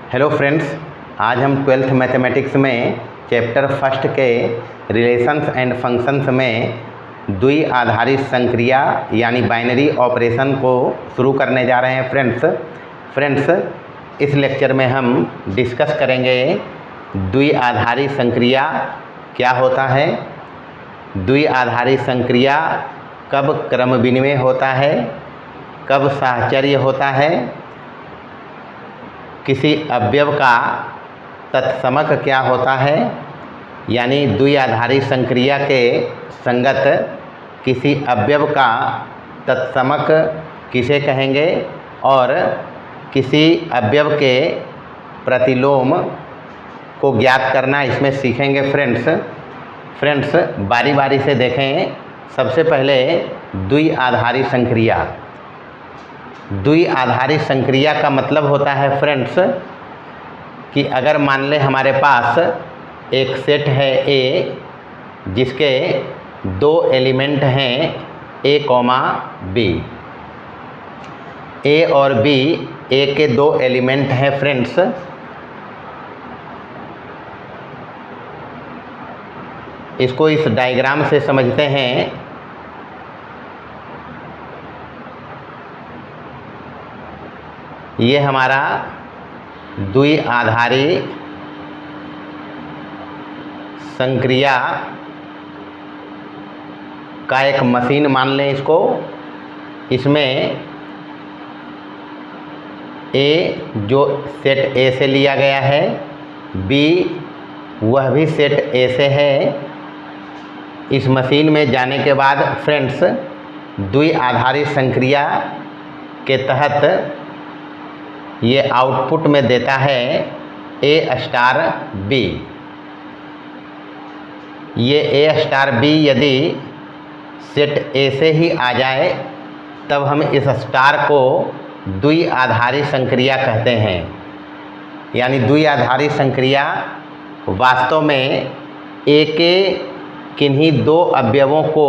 Hello friends, आज हम 12th mathematics में चैप्टर फर्स्ट के रिलेशंस एंड फंक्शंस में द्वि आधारित संक्रिया यानी बाइनरी ऑपरेशन को शुरू करने जा रहे हैं। फ्रेंड्स इस लेक्चर में हम डिस्कस करेंगे द्वि आधारित संक्रिया क्या होता है, द्वि आधारित संक्रिया कब क्रम विनिमय होता है, कब साहचर्य होता है, किसी अवयव का तत्समक क्या होता है, यानी द्वि आधारित संक्रिया के संगत किसी अवयव का तत्समक किसे कहेंगे और किसी अवयव के प्रतिलोम को ज्ञात करना इसमें सीखेंगे। फ्रेंड्स बारी बारी से देखें। सबसे पहले द्वि आधारित संक्रिया। द्वि आधारित संक्रिया का मतलब होता है फ्रेंड्स कि अगर मान लें हमारे पास एक सेट है ए जिसके दो एलिमेंट हैं ए कॉमा बी। ए और बी ए के दो एलिमेंट हैं फ्रेंड्स। इसको इस डायग्राम से समझते हैं। ये हमारा द्वि आधारी संक्रिया का एक मशीन मान लें इसको। इसमें ए जो सेट ए से लिया गया है, बी वह भी सेट ए से है। इस मशीन में जाने के बाद फ्रेंड्स द्वि आधारित संक्रिया के तहत ये आउटपुट में देता है ए स्टार बी। ये ए स्टार बी यदि सेट ए से ही आ जाए तब हम इस स्टार को द्वि आधारित संक्रिया कहते हैं। यानी द्वि आधारित संक्रिया वास्तव में ए के किन्हीं दो अवयवों को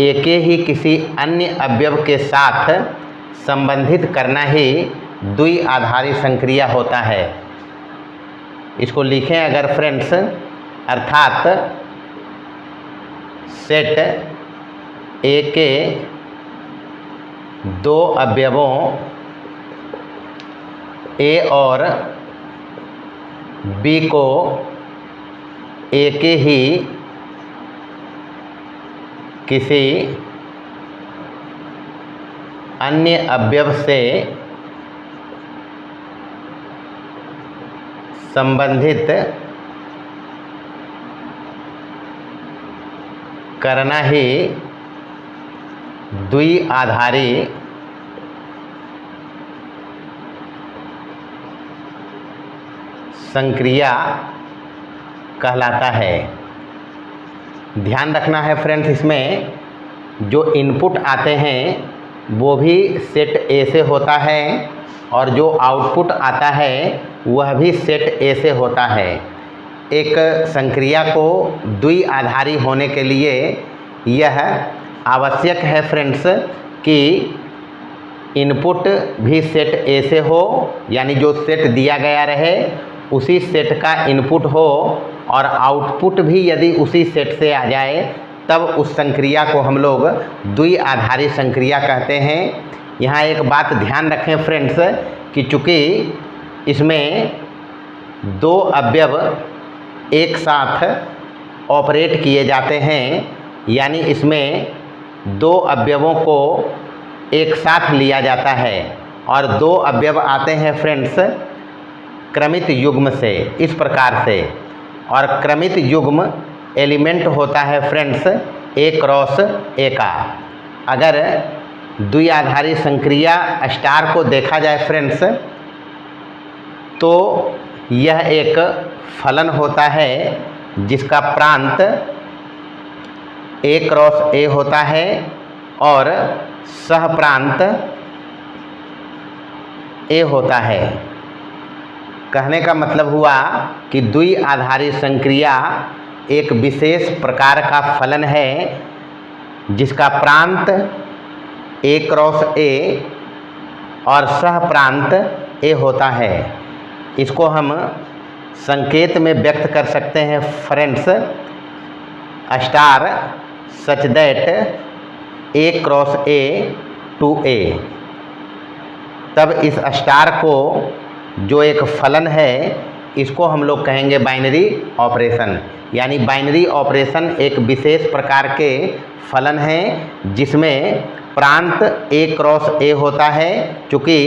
ए के ही किसी अन्य अवयव के साथ संबंधित करना ही द्वि आधारित संक्रिया होता है। इसको लिखें अगर फ्रेंड्स, अर्थात सेट ए के दो अवयवों ए और बी को ए के ही किसी अन्य अवयव से संबंधित करना ही द्वि आधारी संक्रिया कहलाता है। ध्यान रखना है फ्रेंड्स, इसमें जो इनपुट आते हैं वो भी सेट ए से होता है और जो आउटपुट आता है वह भी सेट ए से होता है। एक संक्रिया को द्वि आधारी होने के लिए यह आवश्यक है फ्रेंड्स कि इनपुट भी सेट ए से हो, यानी जो सेट दिया गया रहे उसी सेट का इनपुट हो, और आउटपुट भी यदि उसी सेट से आ जाए तब उस संक्रिया को हम लोग द्वि आधारित संक्रिया कहते हैं। यहाँ एक बात ध्यान रखें फ्रेंड्स कि चूँकि इसमें दो अवयव एक साथ ऑपरेट किए जाते हैं, यानी इसमें दो अवयवों को एक साथ लिया जाता है और दो अवयव आते हैं फ्रेंड्स क्रमित युग्म से, इस प्रकार से। और क्रमित युग्म एलिमेंट होता है फ्रेंड्स ए क्रॉस ए का। अगर द्वि आधारित संक्रिया स्टार को देखा जाए फ्रेंड्स तो यह एक फलन होता है जिसका प्रांत ए क्रॉस ए होता है और सह प्रांत ए होता है। कहने का मतलब हुआ कि द्वि आधारित संक्रिया एक विशेष प्रकार का फलन है जिसका प्रांत ए क्रॉस ए और सह प्रांत ए होता है। इसको हम संकेत में व्यक्त कर सकते हैं friends, star such that a cross a to a. तब इस स्टार को जो एक फलन है इसको हम लोग कहेंगे बाइनरी ऑपरेशन। यानी बाइनरी ऑपरेशन एक विशेष प्रकार के फलन हैं जिसमें प्रांत ए क्रॉस ए होता है। चूँकि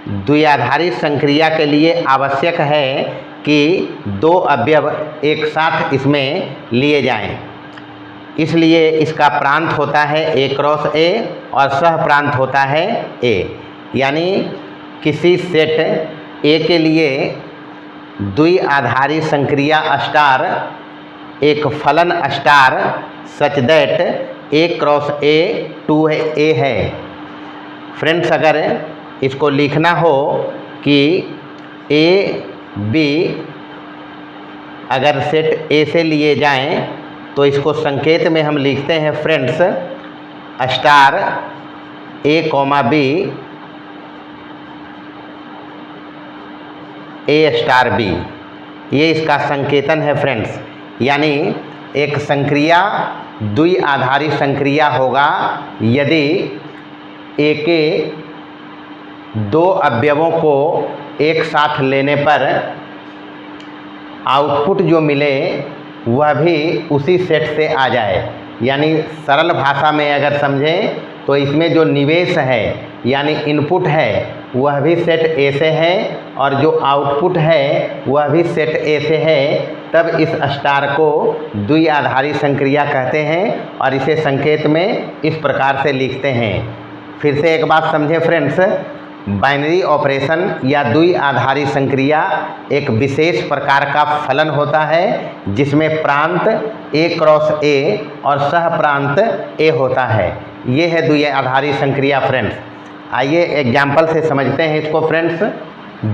द्विआधारी संक्रिया के लिए आवश्यक है कि दो अवयव एक साथ इसमें लिए जाएं, इसलिए इसका प्रांत होता है ए क्रॉस ए और सह प्रांत होता है ए। यानी किसी सेट ए के लिए द्विआधारी संक्रिया स्टार एक फलन star such that a cross a to a है। फ्रेंड्स, अगर इसको लिखना हो कि ए बी अगर सेट ए से लिए जाएं तो इसको संकेत में हम लिखते हैं friends star A comma B A star B. ये इसका संकेतन है फ्रेंड्स। यानी एक संक्रिया द्विआधारी संक्रिया होगा यदि ए के दो अवयवों को एक साथ लेने पर आउटपुट जो मिले वह भी उसी सेट से आ जाए। यानी सरल भाषा में अगर समझें तो इसमें जो निवेश है यानी इनपुट है वह भी सेट ए से है और जो आउटपुट है वह भी सेट ए से है। तब इस स्टार को द्विआधारी संक्रिया कहते हैं और इसे संकेत में इस प्रकार से लिखते हैं। फिर से एक बात समझें फ्रेंड्स, बाइनरी ऑपरेशन या द्विआधारी संक्रिया एक विशेष प्रकार का फलन होता है जिसमें प्रांत ए क्रॉस ए और सह प्रांत ए होता है। ये है द्विआधारी संक्रिया फ्रेंड्स। आइए एग्जाम्पल से समझते हैं इसको फ्रेंड्स।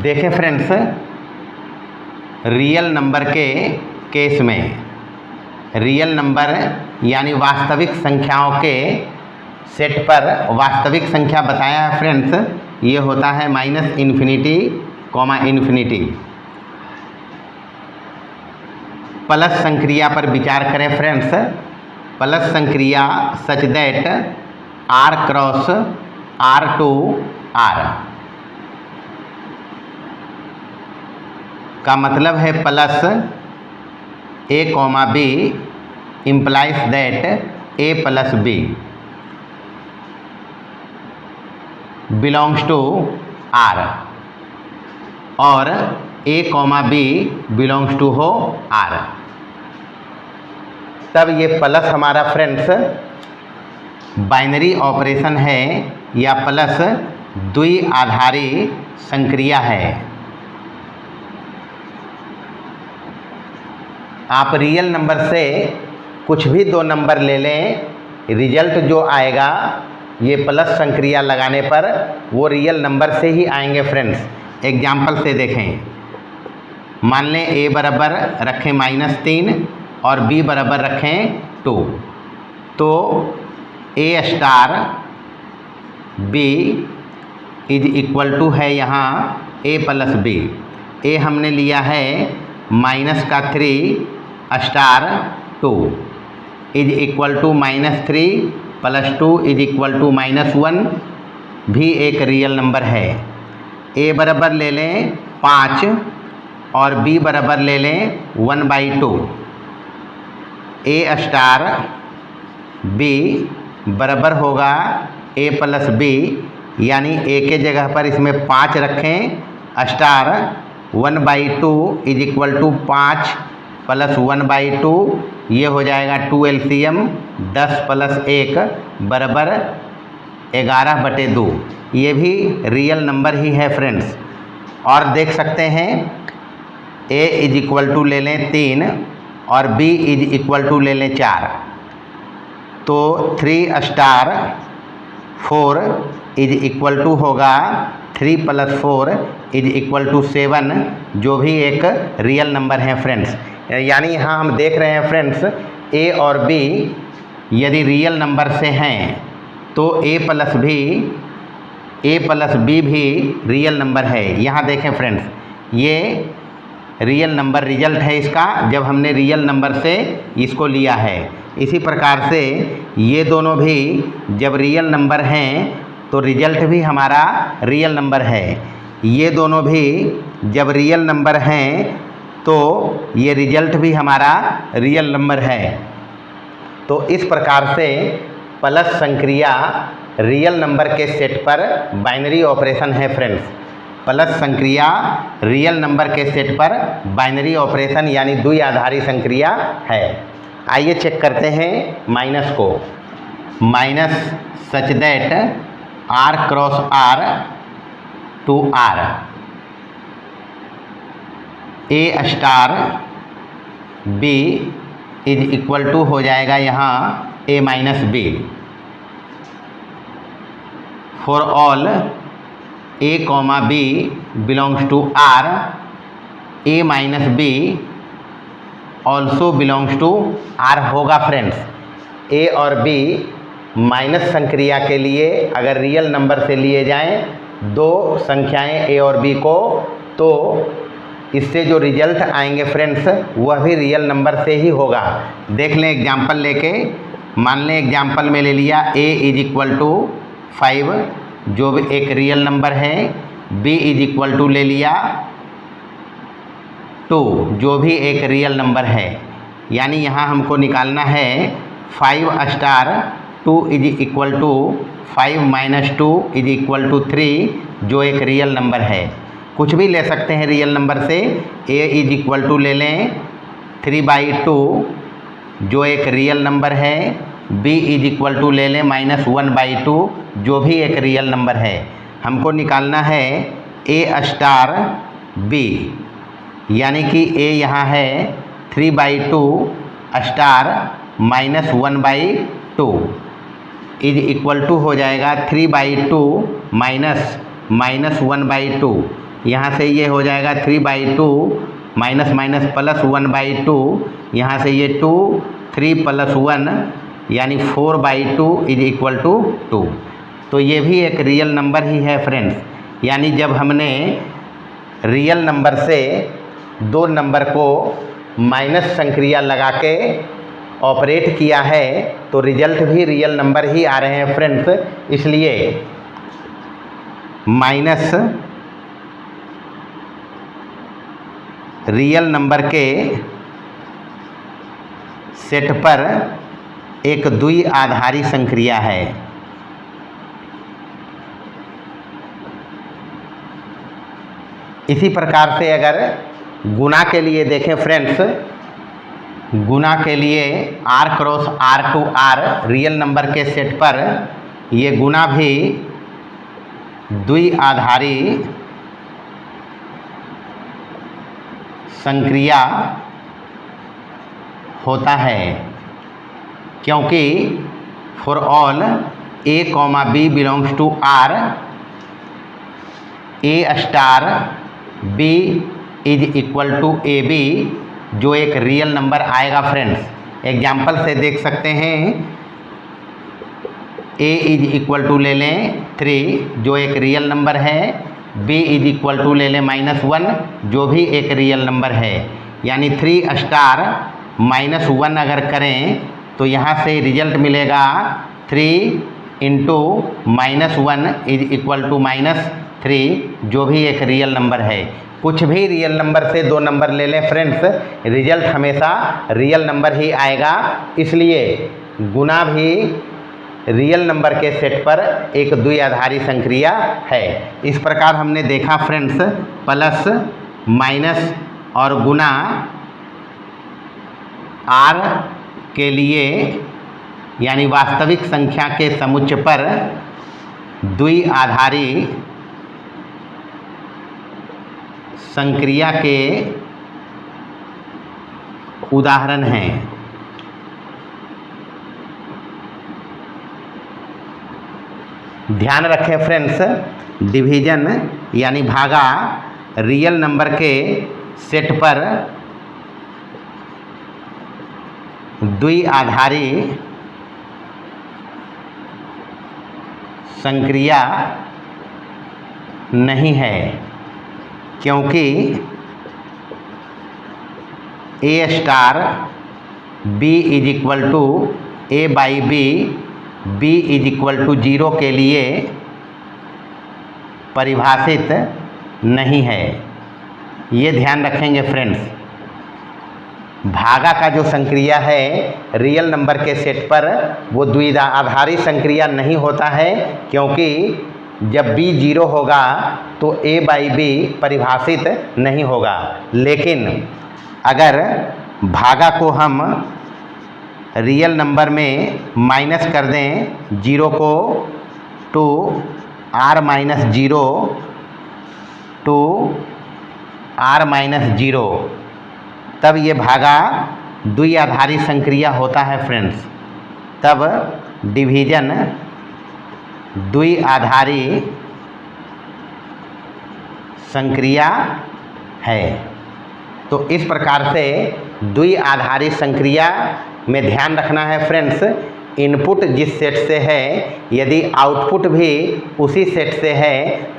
देखें फ्रेंड्स, रियल नंबर के केस में रियल नंबर यानी वास्तविक संख्याओं के सेट पर वास्तविक संख्या बताया है फ्रेंड्स। ये होता है minus infinity comma infinity. Plus संक्रिया पर विचार करें फ्रेंड्स। प्लस संक्रिया such that R cross R to R का मतलब है plus a comma b implies that a plus b belongs to R और a comma B belongs to हो आर। तब ये प्लस हमारा फ्रेंड्स बाइनरी ऑपरेशन है या प्लस द्विआधारी संक्रिया है। आप रियल नंबर से कुछ भी दो नंबर ले लें, रिजल्ट जो आएगा ये प्लस संक्रिया लगाने पर वो रियल नंबर से ही आएंगे फ्रेंड्स। एग्जाम्पल से देखें, मान लें ए बराबर रखें -3 और बी बराबर रखें 2, तो ए star B is equal to है यहाँ ए प्लस बी। ए हमने लिया है -3 star 2 is equal to -3 plus 2 is equal to -1 भी एक रियल नंबर है। ए बराबर ले लें 5 और बी बराबर ले लें 1/2। ए स्टार बी बराबर होगा ए प्लस बी, यानी ए के जगह पर इसमें 5 रखें, star 1/2 is equal to 5 plus 1/2, ये हो जाएगा 2 LCM 10 + 1 बराबर 11/2। ये भी रियल नंबर ही है फ्रेंड्स। और देख सकते हैं ए इज इक्वल टू ले लें 3 और बी इज इक्वल टू ले लें 4, तो 3 स्टार 4 इज इक्वल टू होगा 3 + 4 इज इक्वल टू 7, जो भी एक रियल नंबर है फ्रेंड्स। यानी यहाँ हम देख रहे हैं फ्रेंड्स ए और बी यदि रियल नंबर से हैं तो ए प्लस भी ए प्लस बी भी रियल नंबर है। यहाँ देखें फ्रेंड्स, ये रियल नंबर रिजल्ट है इसका, जब हमने रियल नंबर से इसको लिया है। इसी प्रकार से ये दोनों भी जब रियल नंबर हैं तो रिजल्ट भी हमारा रियल नंबर है। ये दोनों भी जब रियल नंबर हैं तो ये रिजल्ट भी हमारा रियल नंबर है। तो इस प्रकार से प्लस संक्रिया रियल नंबर के सेट पर बाइनरी ऑपरेशन है फ्रेंड्स। प्लस संक्रिया रियल नंबर के सेट पर बाइनरी ऑपरेशन यानी द्विआधारी संक्रिया है। आइए चेक करते हैं माइनस को। Minus such that R cross R to R, A star B is equal to हो जाएगा यहाँ a minus b. For all A comma B belongs to R, a minus b also belongs to R होगा friends. A और b minus संक्रिया के लिए अगर real number से लिए जाएं दो संख्याएं ए और बी को, तो इससे जो रिजल्ट आएंगे फ्रेंड्स वह भी रियल नंबर से ही होगा। देख लें एग्जाम्पल लेके, मान लें एग्जाम्पल में ले लिया ए इज इक्वल टू 5 जो भी एक रियल नंबर है, बी इज इक्वल टू ले लिया 2 जो भी एक रियल नंबर है। यानी यहाँ हमको निकालना है 5 star 2 is equal to 5 minus 2 is equal to 3 जो एक रियल नंबर है। कुछ भी ले सकते हैं रियल नंबर से, ए इज इक्वल टू ले लें 3/2 जो एक रियल नंबर है, बी इज इक्वल टू ले लें -1/2 जो भी एक रियल नंबर है। हमको निकालना है ए स्टार बी, यानी कि ए यहाँ है 3/2 स्टार -1/2 इज इक्वल टू हो जाएगा 3/2 माइनस 1/2। यहाँ से ये हो जाएगा 3/2 माइनस माइनस प्लस 1/2, यहाँ से ये 2 3 + 1 यानी 4/2 इज इक्वल टू 2। तो ये भी एक रियल नंबर ही है फ्रेंड्स। यानी जब हमने रियल नंबर से दो नंबर को माइनस संक्रिया लगा के ऑपरेट किया है तो रिजल्ट भी रियल नंबर ही आ रहे हैं फ्रेंड्स। इसलिए माइनस रियल नंबर के सेट पर एक द्विआधारी संक्रिया है। इसी प्रकार से अगर गुणा के लिए देखें फ्रेंड्स, गुणा के लिए r cross r to r real number के सेट पर ये गुणा भी द्विआधारी संक्रिया होता है, क्योंकि for all A comma B belongs to R, A star B is equal to A B जो एक रियल नंबर आएगा फ्रेंड्स। एग्जाम्पल से देख सकते हैं, ए इज इक्वल टू ले लें 3 जो एक रियल नंबर है, बी इज इक्वल टू ले लें -1 जो भी एक रियल नंबर है। यानी 3 स्टार -1 अगर करें तो यहाँ से रिजल्ट मिलेगा 3 इंटू -1 इज इक्वल टू -3 जो भी एक रियल नंबर है। कुछ भी रियल नंबर से दो नंबर ले लें फ्रेंड्स, रिजल्ट हमेशा रियल नंबर ही आएगा। इसलिए गुणा भी रियल नंबर के सेट पर एक द्विआधारी संक्रिया है। इस प्रकार हमने देखा फ्रेंड्स, प्लस माइनस और गुणा r के लिए यानी वास्तविक संख्या के समुच्चय पर द्विआधारी संक्रिया के उदाहरण हैं। ध्यान रखें फ्रेंड्स, डिवीजन यानी भागा रियल नंबर के सेट पर द्विआधारी संक्रिया नहीं है, क्योंकि a star B is equal to a by b is equal to 0 के लिए परिभाषित नहीं है। ये ध्यान रखेंगे फ्रेंड्स। भागा का जो संक्रिया है रियल नंबर के सेट पर वो द्विआधारी संक्रिया नहीं होता है, क्योंकि जब b 0 होगा तो a बाई b परिभाषित नहीं होगा। लेकिन अगर भागा को हम रियल नंबर में माइनस कर दें 0 को to r minus 0 to r minus 0, तब ये भागा द्विआधारी संक्रिया होता है फ्रेंड्स। तब डिवीजन द्विआधारी संक्रिया है। तो इस प्रकार से द्विआधारी संक्रिया में ध्यान रखना है फ्रेंड्स, इनपुट जिस सेट से है यदि आउटपुट भी उसी सेट से है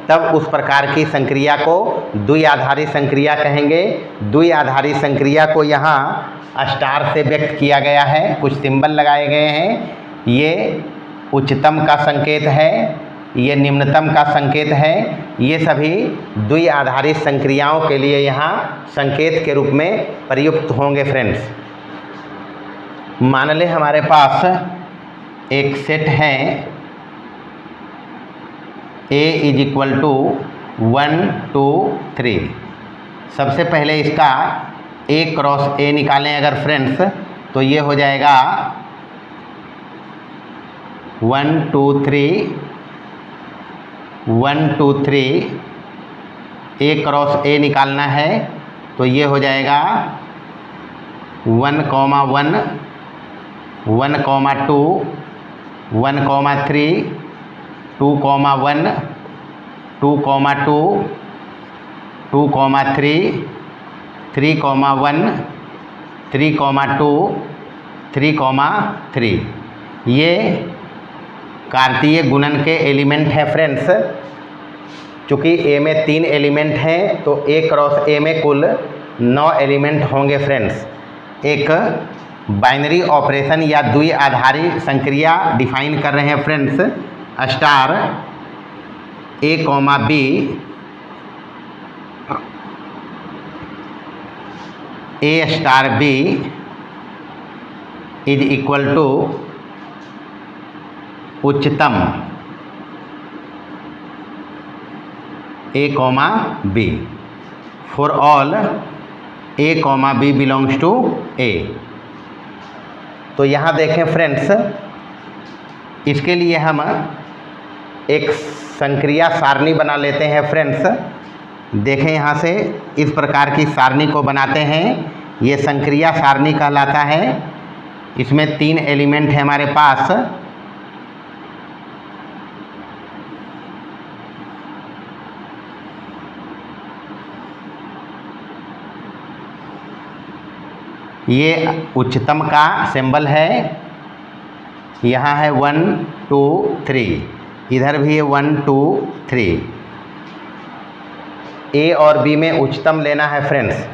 तब उस प्रकार की संक्रिया को द्विआधारी संक्रिया कहेंगे। द्विआधारी संक्रिया को यहाँ स्टार से व्यक्त किया गया है, कुछ सिंबल लगाए गए हैं। ये उच्चतम का संकेत है, ये निम्नतम का संकेत है। ये सभी द्विआधारी संक्रियाओं के लिए यहाँ संकेत के रूप में प्रयुक्त होंगे फ्रेंड्स। मान लें हमारे पास एक सेट है A इज इक्वल टू 1 2 3। सबसे पहले इसका A क्रॉस A निकालें अगर फ्रेंड्स, तो ये हो जाएगा 1 2 3 1 2 3। A क्रॉस A निकालना है तो ये हो जाएगा 1, 1 1, 2 1, 3 2, 1 2, 2 2, 3 3, 1 3, 2 3, 3। ये कार्तीय गुणन के एलिमेंट हैं फ्रेंड्स। चूँकि A में 3 एलिमेंट हैं तो A क्रॉस A में कुल 9 एलिमेंट होंगे फ्रेंड्स। एक बाइनरी ऑपरेशन या द्विआधारी संक्रिया डिफाइन कर रहे हैं friends. Star A, B A star B is equal to उच्चतम A, B for all A, B belongs to A। तो यहाँ देखें फ्रेंड्स, इसके लिए हम एक संक्रिया सारणी बना लेते हैं फ्रेंड्स। देखें यहाँ से इस प्रकार की सारणी को बनाते हैं, ये संक्रिया सारणी कहलाता है। इसमें 3 एलिमेंट है हमारे पास। ये उच्चतम का सिंबल है, यहाँ है 1 2 3, इधर भी है 1 2 3। A और B में उच्चतम लेना है फ्रेंड्स,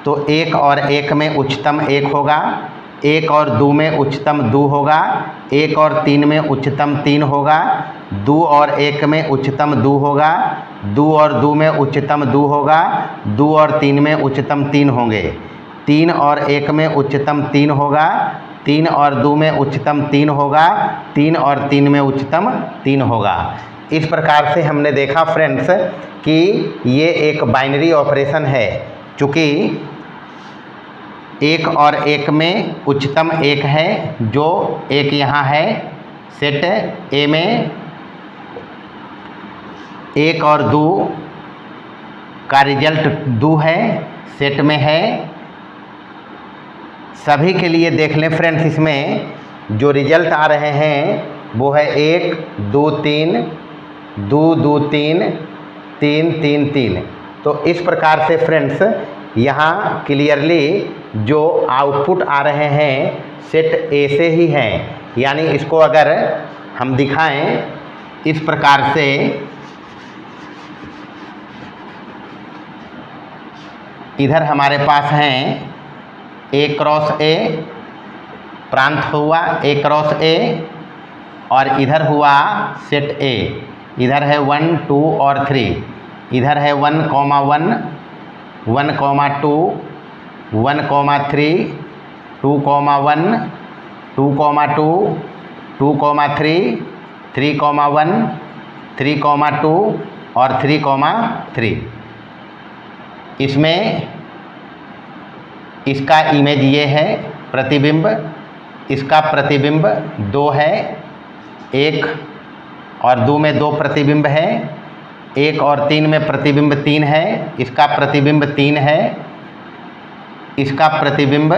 तो 1 और 1 में उच्चतम 1 होगा, 1 और 2 में उच्चतम 2 होगा, 1 और 3 में उच्चतम 3 होगा, 2 और 1 में उच्चतम 2 होगा, 2 और 2 में उच्चतम 2 होगा, 2 और 3 में उच्चतम 3 होंगे, 3 और 1 में उच्चतम 3 होगा, 3 और 2 में उच्चतम 3 होगा, 3 और 3 में उच्चतम 3 होगा। इस प्रकार से हमने देखा फ्रेंड्स कि ये एक बाइनरी ऑपरेशन है। चूँकि 1 और 1 में उच्चतम 1 है, जो 1 यहाँ है सेट A में, 1 और 2 का रिजल्ट 2 है, सेट में है। सभी के लिए देख लें फ्रेंड्स, इसमें जो रिजल्ट आ रहे हैं वो है 1 2 3 2 2 3 3 3 3। तो इस प्रकार से फ्रेंड्स यहाँ क्लियरली जो आउटपुट आ रहे हैं सेट A से ही हैं। यानी इसको अगर हम दिखाएं इस प्रकार से, इधर हमारे पास हैं ए क्रॉस ए, प्रांत हुआ ए क्रॉस ए, और इधर हुआ सेट ए। इधर है 1 2 और 3, इधर है 1, 1 1, 2 1, 3 2, 1 2, 2 2, 3 3, 1 3, 2 और 3, 3। इसमें इसका इमेज ये है प्रतिबिंब, इसका प्रतिबिंब 2 है, 1 और 2 में 2 प्रतिबिंब है, 1 और 3 में प्रतिबिंब 3 है, इसका प्रतिबिंब 3 है, इसका प्रतिबिंब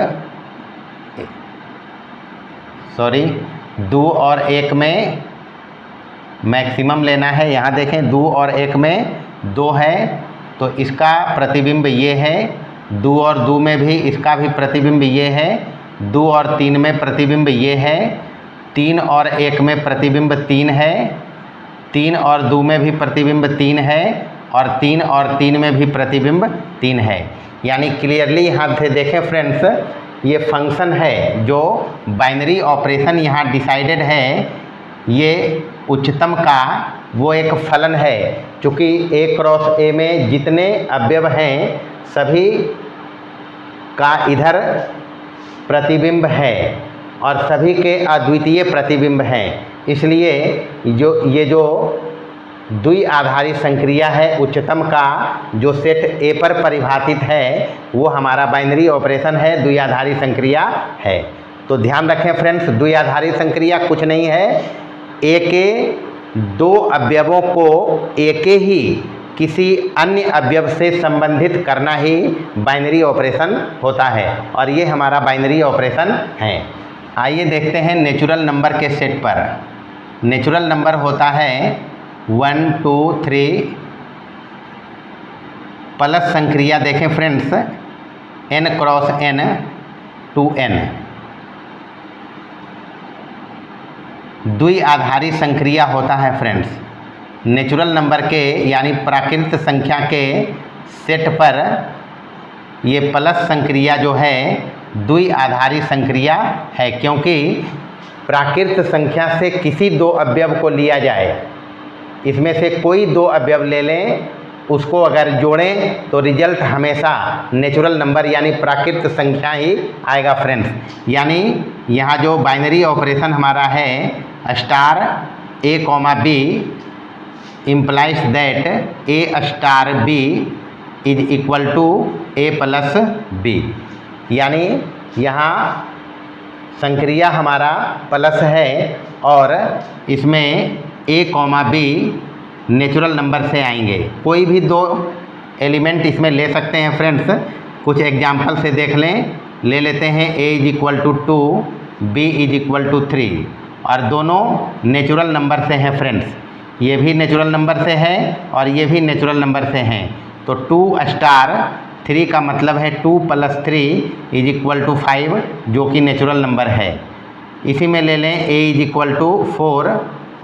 2 और 1 में मैक्सिमम लेना है। यहाँ देखें 2 और 1 में 2 है, तो इसका प्रतिबिंब ये है। 2 और 2 में भी इसका भी प्रतिबिंब ये है। 2 और 3 में प्रतिबिंब ये है। 3 और 1 में प्रतिबिंब 3 है। 3 और 2 में भी प्रतिबिंब 3 है, और 3 और 3 में भी प्रतिबिंब 3 है। यानी क्लियरली यहाँ से देखें फ्रेंड्स, ये फंक्शन है जो बाइनरी ऑपरेशन यहाँ डिसाइडेड है, ये उच्चतम का वो एक फलन है। चूँकि ए क्रॉस ए में जितने अवयव हैं सभी का इधर प्रतिबिंब है और सभी के अद्वितीय प्रतिबिंब हैं, इसलिए ये जो द्विआधारी संक्रिया है उच्चतम का जो सेट ए पर परिभाषित है वो हमारा बाइनरी ऑपरेशन है, द्विआधारी संक्रिया है। तो ध्यान रखें फ्रेंड्स, द्विआधारी संक्रिया कुछ नहीं है, ए के 2 अवयवों को एक ही किसी अन्य अवयव से संबंधित करना ही बाइनरी ऑपरेशन होता है, और ये हमारा बाइनरी ऑपरेशन है। आइए देखते हैं नेचुरल नंबर के सेट पर। नेचुरल नंबर होता है 1 2 3 प्लस संक्रिया देखें friends n cross n 2n। द्विआधारी संक्रिया होता है फ्रेंड्स। नेचुरल नंबर के यानी प्राकृत संख्या के सेट पर ये प्लस संक्रिया जो है द्विआधारी संक्रिया है, क्योंकि प्राकृत संख्या से किसी 2 अवयव को लिया जाए, इसमें से कोई 2 अवयव ले लें, उसको अगर जोड़ें तो रिजल्ट हमेशा नेचुरल नंबर यानी प्राकृत संख्या ही आएगा फ्रेंड्स। यानी यहाँ जो बाइनरी ऑपरेशन हमारा है star A comma B implies that a star B is equal to A plus B. यानी यहाँ संक्रिया हमारा प्लस है और इसमें A comma B natural number से आएंगे। कोई भी 2 एलिमेंट इसमें ले सकते हैं फ्रेंड्स, कुछ एग्जाम्पल से देख लें। ले लेते हैं a is equal to 2, b is equal to 3, और दोनों नेचुरल नंबर से हैं फ्रेंड्स। ये भी नेचुरल नंबर से है और ये भी नेचुरल नंबर से हैं। तो 2 स्टार 3 का मतलब है 2 + 3 इज इक्वल टू 5, जो कि नेचुरल नंबर है। इसी में ले लें ए इज इक्वल टू 4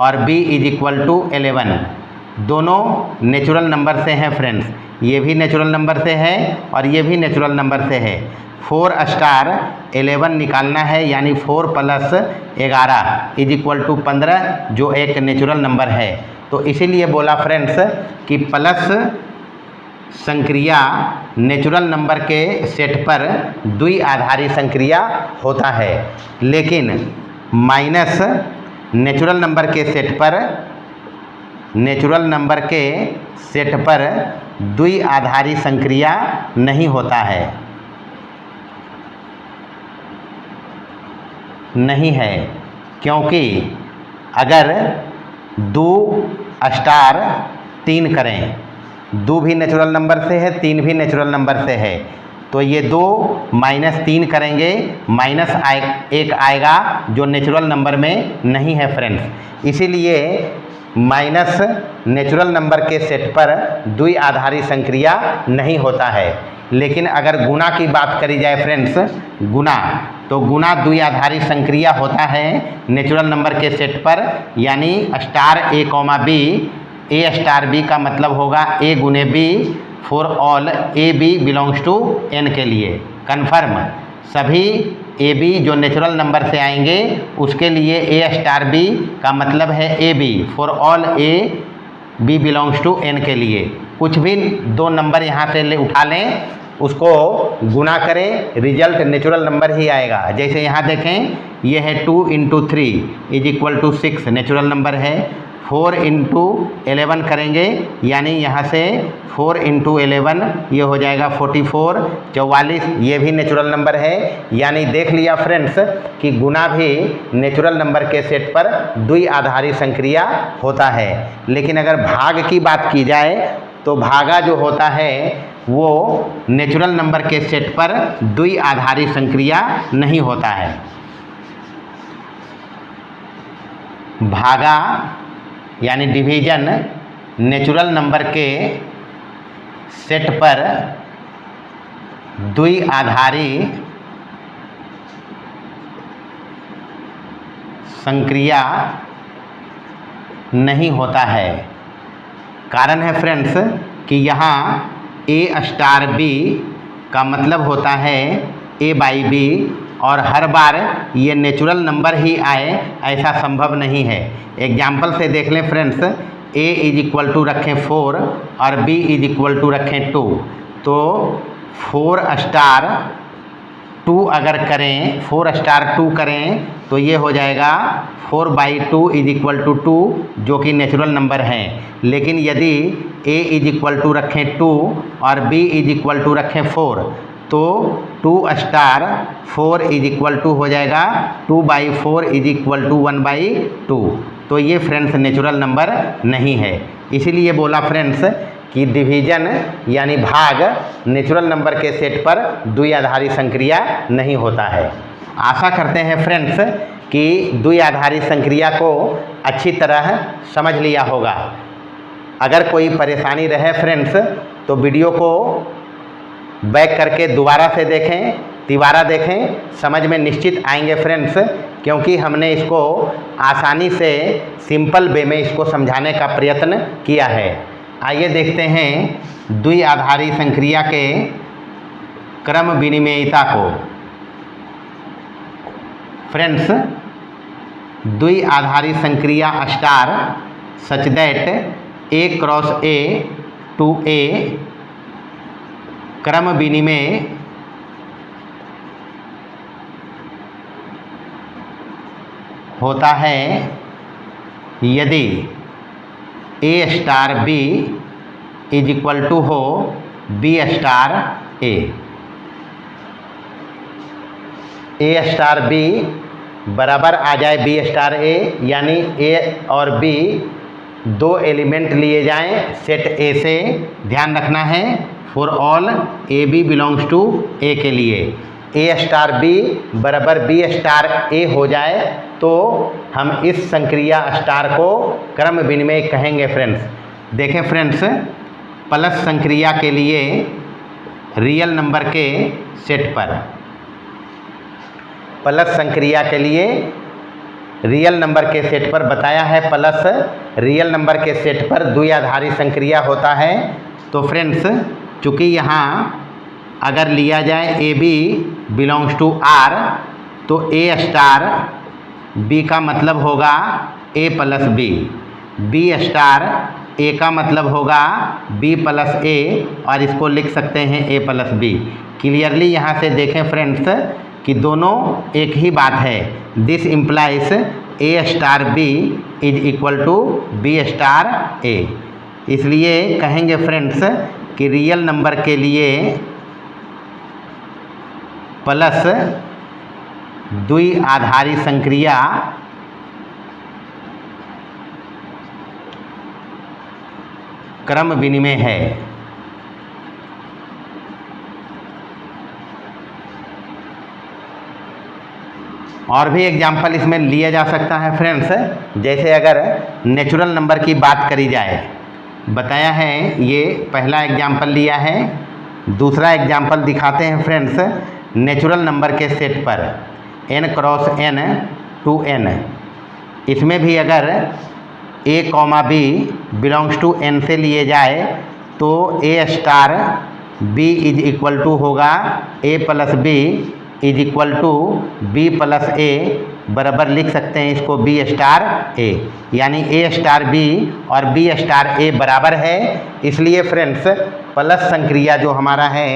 और बी इज इक्वल टू 11, दोनों नेचुरल नंबर से हैं फ्रेंड्स। ये भी नेचुरल नंबर से है और ये भी नेचुरल नंबर से है। 4 स्टार 11 निकालना है, यानी 4 + 11 इज इक्वल टू 15, जो एक नेचुरल नंबर है। तो इसीलिए बोला फ्रेंड्स कि प्लस संक्रिया नेचुरल नंबर के सेट पर द्विआधारी संक्रिया होता है, लेकिन माइनस नेचुरल नंबर के सेट पर द्विआधारी संक्रिया नहीं होता है, नहीं है। क्योंकि अगर 2 स्टार 3 करें, 2 भी नेचुरल नंबर से है, 3 भी नेचुरल नंबर से है, तो ये 2 -3 करेंगे, -1 आएगा जो नेचुरल नंबर में नहीं है फ्रेंड्स। इसीलिए माइनस नेचुरल नंबर के सेट पर द्विआधारी संक्रिया नहीं होता है। लेकिन अगर गुणा की बात करी जाए फ्रेंड्स, गुणा, तो गुणा द्विआधारी संक्रिया होता है नेचुरल नंबर के सेट पर। यानी star A comma B, A star B का मतलब होगा ए गुने B for all A B belongs to N के लिए। कन्फर्म सभी ए बी जो नेचुरल नंबर से आएंगे उसके लिए ए स्टार बी का मतलब है A B, for all A B belongs to N के लिए। कुछ भी दो नंबर यहाँ से उठा लें, उसको गुना करें, रिजल्ट नेचुरल नंबर ही आएगा। जैसे यहाँ देखें, ये है 2 × 3 = 6 नेचुरल नंबर है। 4 × 11 करेंगे, यानी यहाँ से 4 × 11 ये हो जाएगा 44, 44 ये भी नेचुरल नंबर है। यानी देख लिया फ्रेंड्स कि गुना भी नेचुरल नंबर के सेट पर द्विआधारी संक्रिया होता है। लेकिन अगर भाग की बात की जाए तो भागा जो होता है वो नेचुरल नंबर के सेट पर द्विआधारी संक्रिया नहीं होता है। भागा यानी डिवीजन नेचुरल नंबर के सेट पर द्विआधारी संक्रिया नहीं होता है। कारण है फ्रेंड्स कि यहाँ ए स्टार बी का मतलब होता है ए बाई बी, और हर बार ये नेचुरल नंबर ही आए ऐसा संभव नहीं है। एग्जाम्पल से देख लें फ्रेंड्स, ए = रखें 4 और बी = रखें 2, तो 4 स्टार 2 अगर करें, 4 स्टार 2 करें तो ये हो जाएगा 4/2 = 2, जो कि नेचुरल नंबर हैं। लेकिन यदि a = रखें 2 और b = रखें 4, तो 2 स्टार 4 = हो जाएगा 2/4 = 1/2। तो ये फ्रेंड्स नेचुरल नंबर नहीं है। इसीलिए बोला फ्रेंड्स कि डिवीजन यानी भाग नेचुरल नंबर के सेट पर द्विआधारी संक्रिया नहीं होता है। आशा करते हैं फ्रेंड्स कि द्विआधारी संक्रिया को अच्छी तरह समझ लिया होगा। अगर कोई परेशानी रहे फ्रेंड्स तो वीडियो को बैक करके दोबारा से देखें, तिबारा देखें, समझ में निश्चित आएंगे फ्रेंड्स, क्योंकि हमने इसको आसानी से सिंपल वे में इसको समझाने का प्रयत्न किया है। आइए देखते हैं द्विआधारी संक्रिया के क्रम विनिमेयता को। फ्रेंड्स, द्विआधारी संक्रिया star such that A cross A to A क्रम विनिमय होता है यदि A स्टार B = हो B star A। A star B बराबर आ जाए B स्टार A, यानी A और B दो एलिमेंट लिए जाएं सेट A से। ध्यान रखना है for all A B belongs to A के लिए A स्टार B बराबर B स्टार A हो जाए तो हम इस संक्रिया स्टार को क्रम विनिमय कहेंगे फ्रेंड्स। देखें फ्रेंड्स, प्लस संक्रिया के लिए रियल नंबर के सेट पर, प्लस संक्रिया के लिए रियल नंबर के सेट पर बताया है, प्लस रियल नंबर के सेट पर द्विआधारी संक्रिया होता है। तो फ्रेंड्स, चूँकि यहाँ अगर लिया जाए A B belongs to R, तो ए स्टार बी का मतलब होगा ए प्लस बी, बी स्टार ए का मतलब होगा बी प्लस ए, और इसको लिख सकते हैं ए प्लस बी। क्लियरली यहाँ से देखें फ्रेंड्स कि दोनों एक ही बात है। This implies a star b = b star a. इसलिए कहेंगे फ्रेंड्स कि रियल नंबर के लिए प्लस द्विआधारी संक्रिया क्रम विनिमय है। और भी एग्जाम्पल इसमें लिया जा सकता है फ्रेंड्स। जैसे अगर नेचुरल नंबर की बात करी जाए, बताया है, ये पहला एग्जाम्पल लिया है। दूसरा एग्जाम्पल दिखाते हैं फ्रेंड्स नेचुरल नंबर के सेट पर n cross n to n। इसमें भी अगर a, b belongs to n से लिए जाए तो ए star B is equal to होगा ए plus b is equal to b plus a, बराबर लिख सकते हैं इसको बी स्टार ए, यानी ए स्टार बी और बी स्टार ए बराबर है। इसलिए फ्रेंड्स प्लस संक्रिया जो हमारा है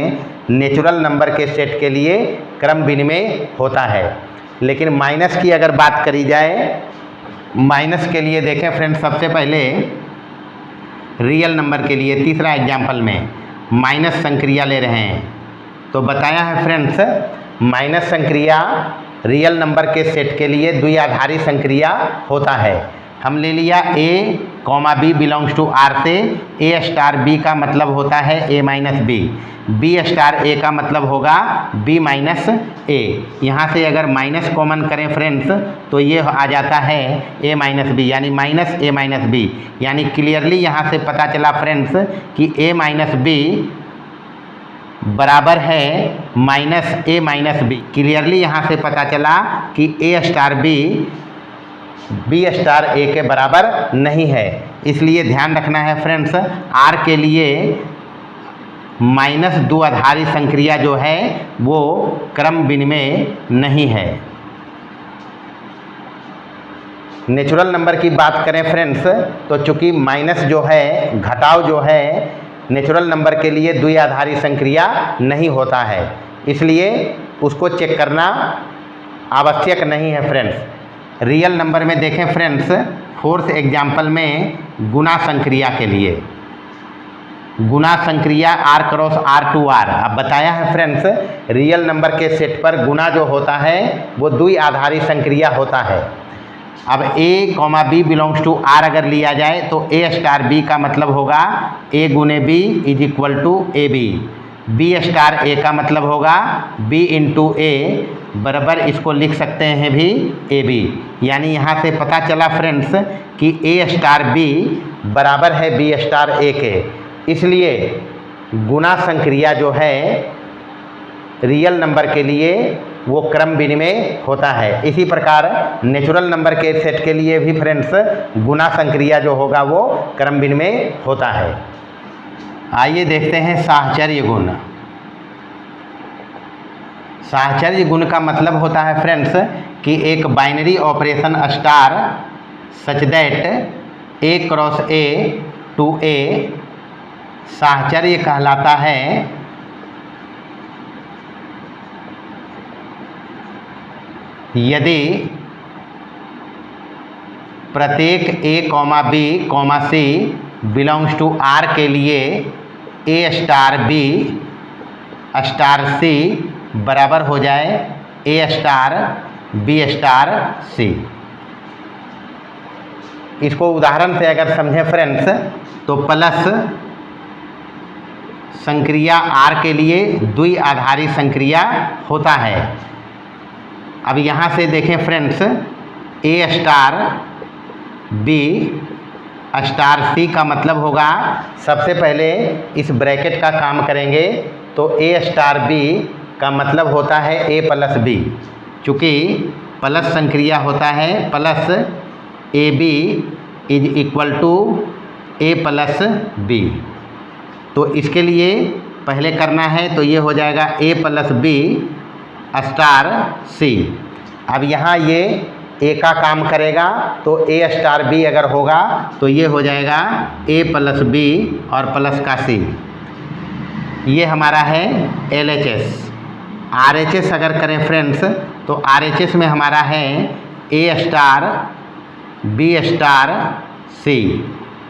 नेचुरल नंबर के सेट के लिए क्रम विनिमय होता है। लेकिन माइनस की अगर बात करी जाए, माइनस के लिए देखें फ्रेंड्स, सबसे पहले रियल नंबर के लिए तीसरा एग्जाम्पल में माइनस संक्रिया ले रहे हैं। तो बताया है फ्रेंड्स माइनस संक्रिया रियल नंबर के सेट के लिए द्विआधारी संक्रिया होता है। हम ले लिया a comma B belongs to R से ए स्टार बी का मतलब होता है a minus b, B star ए का मतलब होगा बी माइनस ए। यहाँ से अगर माइनस कॉमन करें फ्रेंड्स तो ये आ जाता है ए माइनस बी, यानी माइनस ए माइनस बी। यानी क्लियरली यहाँ से पता चला फ्रेंड्स कि ए माइनस बी बराबर है माइनस ए माइनस बी। क्लियरली यहाँ से पता चला कि ए स्टार बी स्टार ए के बराबर नहीं है। इसलिए ध्यान रखना है फ्रेंड्स आर के लिए माइनस द्विआधारी संक्रिया जो है वो क्रम विनिमय नहीं है। नेचुरल नंबर की बात करें फ्रेंड्स तो चूंकि माइनस जो है घटाव जो है नेचुरल नंबर के लिए द्विआधारी संक्रिया नहीं होता है, इसलिए उसको चेक करना आवश्यक नहीं है फ्रेंड्स। रियल नंबर में देखें फ्रेंड्स फोर्थ एग्जाम्पल में गुणा संक्रिया के लिए, गुणा संक्रिया R cross R to R. अब बताया है फ्रेंड्स रियल नंबर के सेट पर गुणा जो होता है वो द्विआधारी संक्रिया होता है। अब a comma B belongs to R अगर लिया जाए तो ए स्टार बी का मतलब होगा ए गुने b is equal to A b, B star ए का मतलब होगा बी इंटू ए, बराबर इसको लिख सकते हैं भी ए बी। यानी यहाँ से पता चला फ्रेंड्स कि ए स्टार बी बराबर है बी स्टार ए के। इसलिए गुणा संक्रिया जो है रियल नंबर के लिए वो क्रम विनिमय होता है। इसी प्रकार नेचुरल नंबर के सेट के लिए भी फ्रेंड्स गुणा संक्रिया जो होगा वो क्रम विनिमय होता है। आइए देखते हैं साहचर्य गुण। साहचर्य गुण का मतलब होता है फ्रेंड्स कि एक binary operation star such that a cross a to a साहचर्य कहलाता है यदि प्रत्येक a comma b comma c belongs to R के लिए a star b star c बराबर हो जाए a star b star c. इसको उदाहरण से अगर समझें फ्रेंड्स तो प्लस संक्रिया आर के लिए द्विआधारी संक्रिया होता है। अब यहाँ से देखें फ्रेंड्स ए स्टार बी स्टार सी का मतलब होगा, सबसे पहले इस ब्रैकेट का काम करेंगे तो ए स्टार बी का मतलब होता है ए प्लस बी, चूँकि प्लस संक्रिया होता है plus A B is equal to A plus B. तो इसके लिए पहले करना है तो ये हो जाएगा ए प्लस बी स्टार सी। अब यहाँ ये ए का काम करेगा तो ए स्टार बी अगर होगा तो ये हो जाएगा ए प्लस बी और प्लस का सी। ये हमारा है LHS। RHS अगर करें फ्रेंड्स तो RHS में हमारा है a star b star c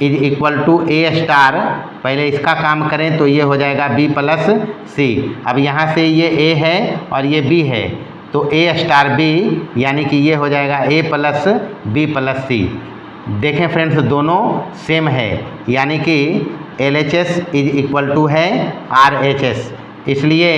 is equal to a star, पहले इसका काम करें तो ये हो जाएगा बी प्लस सी। अब यहाँ से ये ए है और ये बी है तो ए स्टार बी यानी कि ये हो जाएगा ए प्लस बी प्लस सी। देखें फ्रेंड्स दोनों सेम है, यानी कि LHS इज इक्वल टू है RHS। इसलिए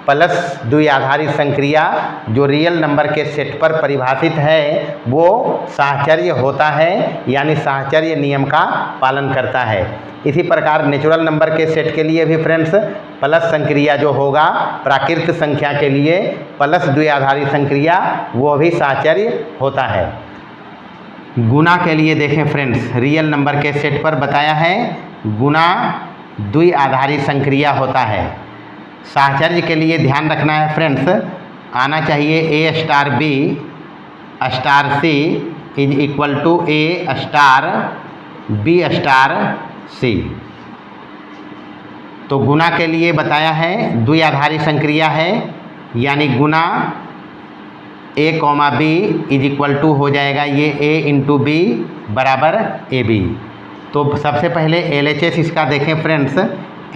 प्लस द्विआधारी संक्रिया जो रियल नंबर के सेट पर परिभाषित है वो साहचर्य होता है, यानी साहचर्य नियम का पालन करता है। इसी प्रकार नेचुरल नंबर के सेट के लिए भी फ्रेंड्स प्लस संक्रिया जो होगा प्राकृत संख्या के लिए प्लस द्विआधारी संक्रिया वो भी साहचर्य होता है। गुणा के लिए देखें फ्रेंड्स रियल नंबर के सेट पर बताया है गुणा द्विआधारी संक्रिया होता है। साहचर्य के लिए ध्यान रखना है फ्रेंड्स, आना चाहिए a star b star c is equal to a star b star c. तो गुना के लिए बताया है, द्विआधारी संक्रिया है, यानी गुना a comma b is equal to हो जाएगा ये ए इंटू बी बराबर ए बी। तो सबसे पहले LHS इसका देखें फ्रेंड्स,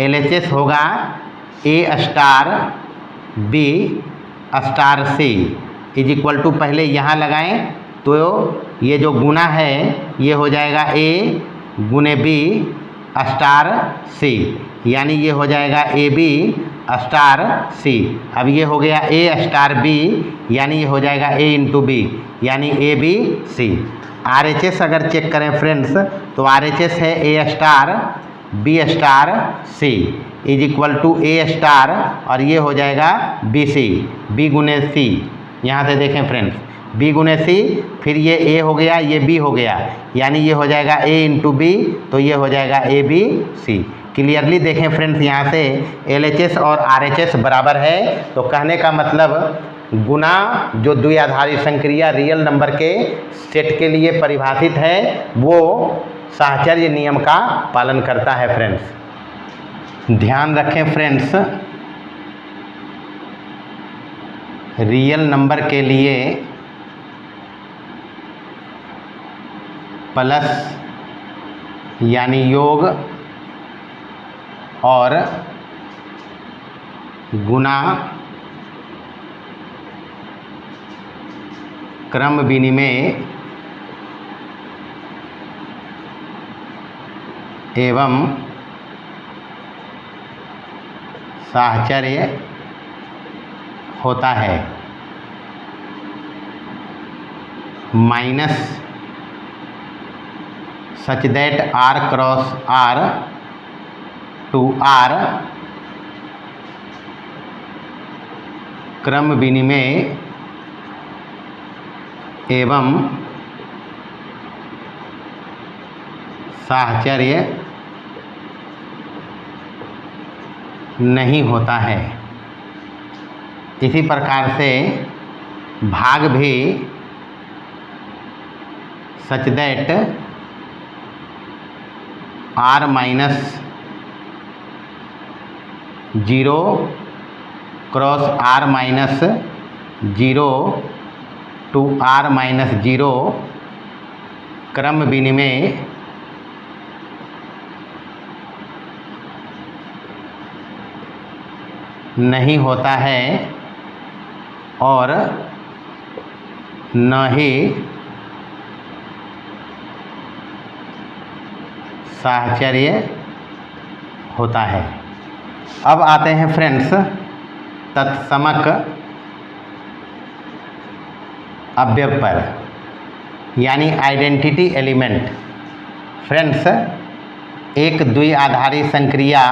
LHS होगा a star b star c is equal to, पहले यहाँ लगाएं तो ये जो गुना है ये हो जाएगा ए गुने बी स्टार सी, यानी ये हो जाएगा ए बी स्टार सी। अब ये हो गया ए स्टार बी, यानी ये हो जाएगा ए इंटू बी, यानी ए बी सी। RHS अगर चेक करें फ्रेंड्स तो RHS है a star b star c is equal to a star और ये हो जाएगा बी सी, बी गुने सी। यहाँ से देखें फ्रेंड्स, बी गुने सी, फिर ये ए हो गया, ये बी हो गया, यानी ये हो जाएगा ए इंटू बी, तो ये हो जाएगा ए बी सी। क्लियरली देखें फ्रेंड्स, यहाँ से LHS और RHS बराबर है, तो कहने का मतलब गुना जो द्विआधारी संक्रिया रियल नंबर के सेट के लिए परिभाषित है वो साहचर्य नियम का पालन करता है फ्रेंड्स। ध्यान रखें फ्रेंड्स, रियल नंबर के लिए प्लस यानी योग और गुना क्रम विनिमय एवं साहचर्य होता है। Minus such that R cross R to R क्रम विनिमय एवं साहचर्य नहीं होता है। इसी प्रकार से भाग भी such that R minus 0 cross R minus 0 to R minus 0 क्रम विनिमय नहीं होता है और न ही साहचर्य होता है। अब आते हैं फ्रेंड्स तत्समक अवयव पर, यानी आइडेंटिटी एलिमेंट। फ्रेंड्स, एक द्विआधारी संक्रिया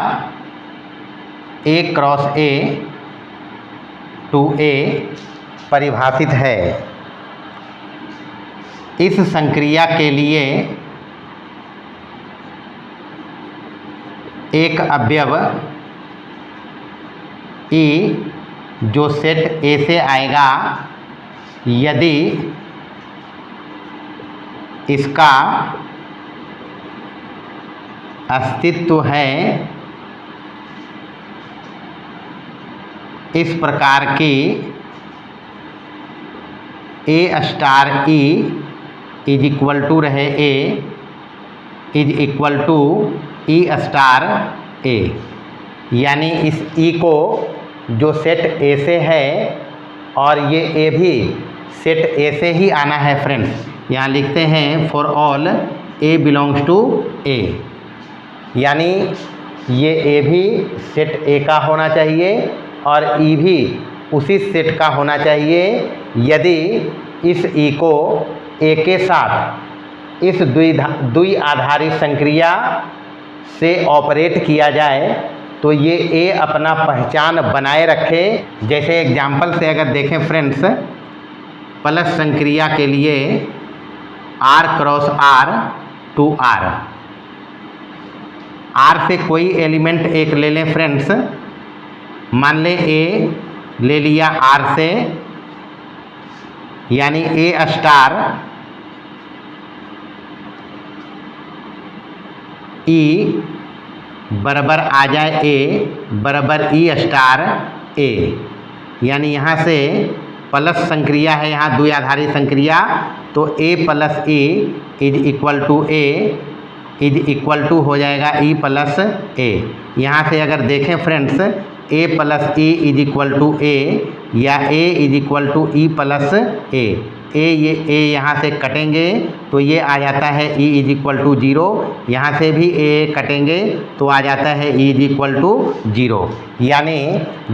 A cross A to A परिभाषित है। इस संक्रिया के लिए एक अवयव E जो सेट A से आएगा यदि इसका अस्तित्व है इस प्रकार की A star E is equal to रहे A is equal to E star A, यानी इस E को जो सेट A से है और ये A भी सेट A से ही आना है फ्रेंड्स। यहाँ लिखते हैं for all A belongs to A, यानी ये A भी सेट A का होना चाहिए और E भी उसी सेट का होना चाहिए यदि इस E को A के साथ इस द्विआधारी संक्रिया से ऑपरेट किया जाए तो ये A अपना पहचान बनाए रखे। जैसे एग्जाम्पल से अगर देखें फ्रेंड्स, प्लस संक्रिया के लिए R cross R to R, R से कोई एलिमेंट एक ले लें फ्रेंड्स, मान ले ए ले लिया आर से, यानी ए स्टार ई बराबर आ जाए ए बराबर ई स्टार ए, यानी यहाँ से प्लस संक्रिया है, यहाँ द्विआधारी संक्रिया, तो a plus e is equal to a is equal to हो जाएगा ई प्लस ए। यहाँ से अगर देखें friends, a plus e is equal to a या a is equal to e plus a, ये ए यहाँ से कटेंगे तो ये आ जाता है ई इज इक्वल टू 0, यहाँ से भी ए कटेंगे तो आ जाता है ई इज इक्वल टू 0। यानी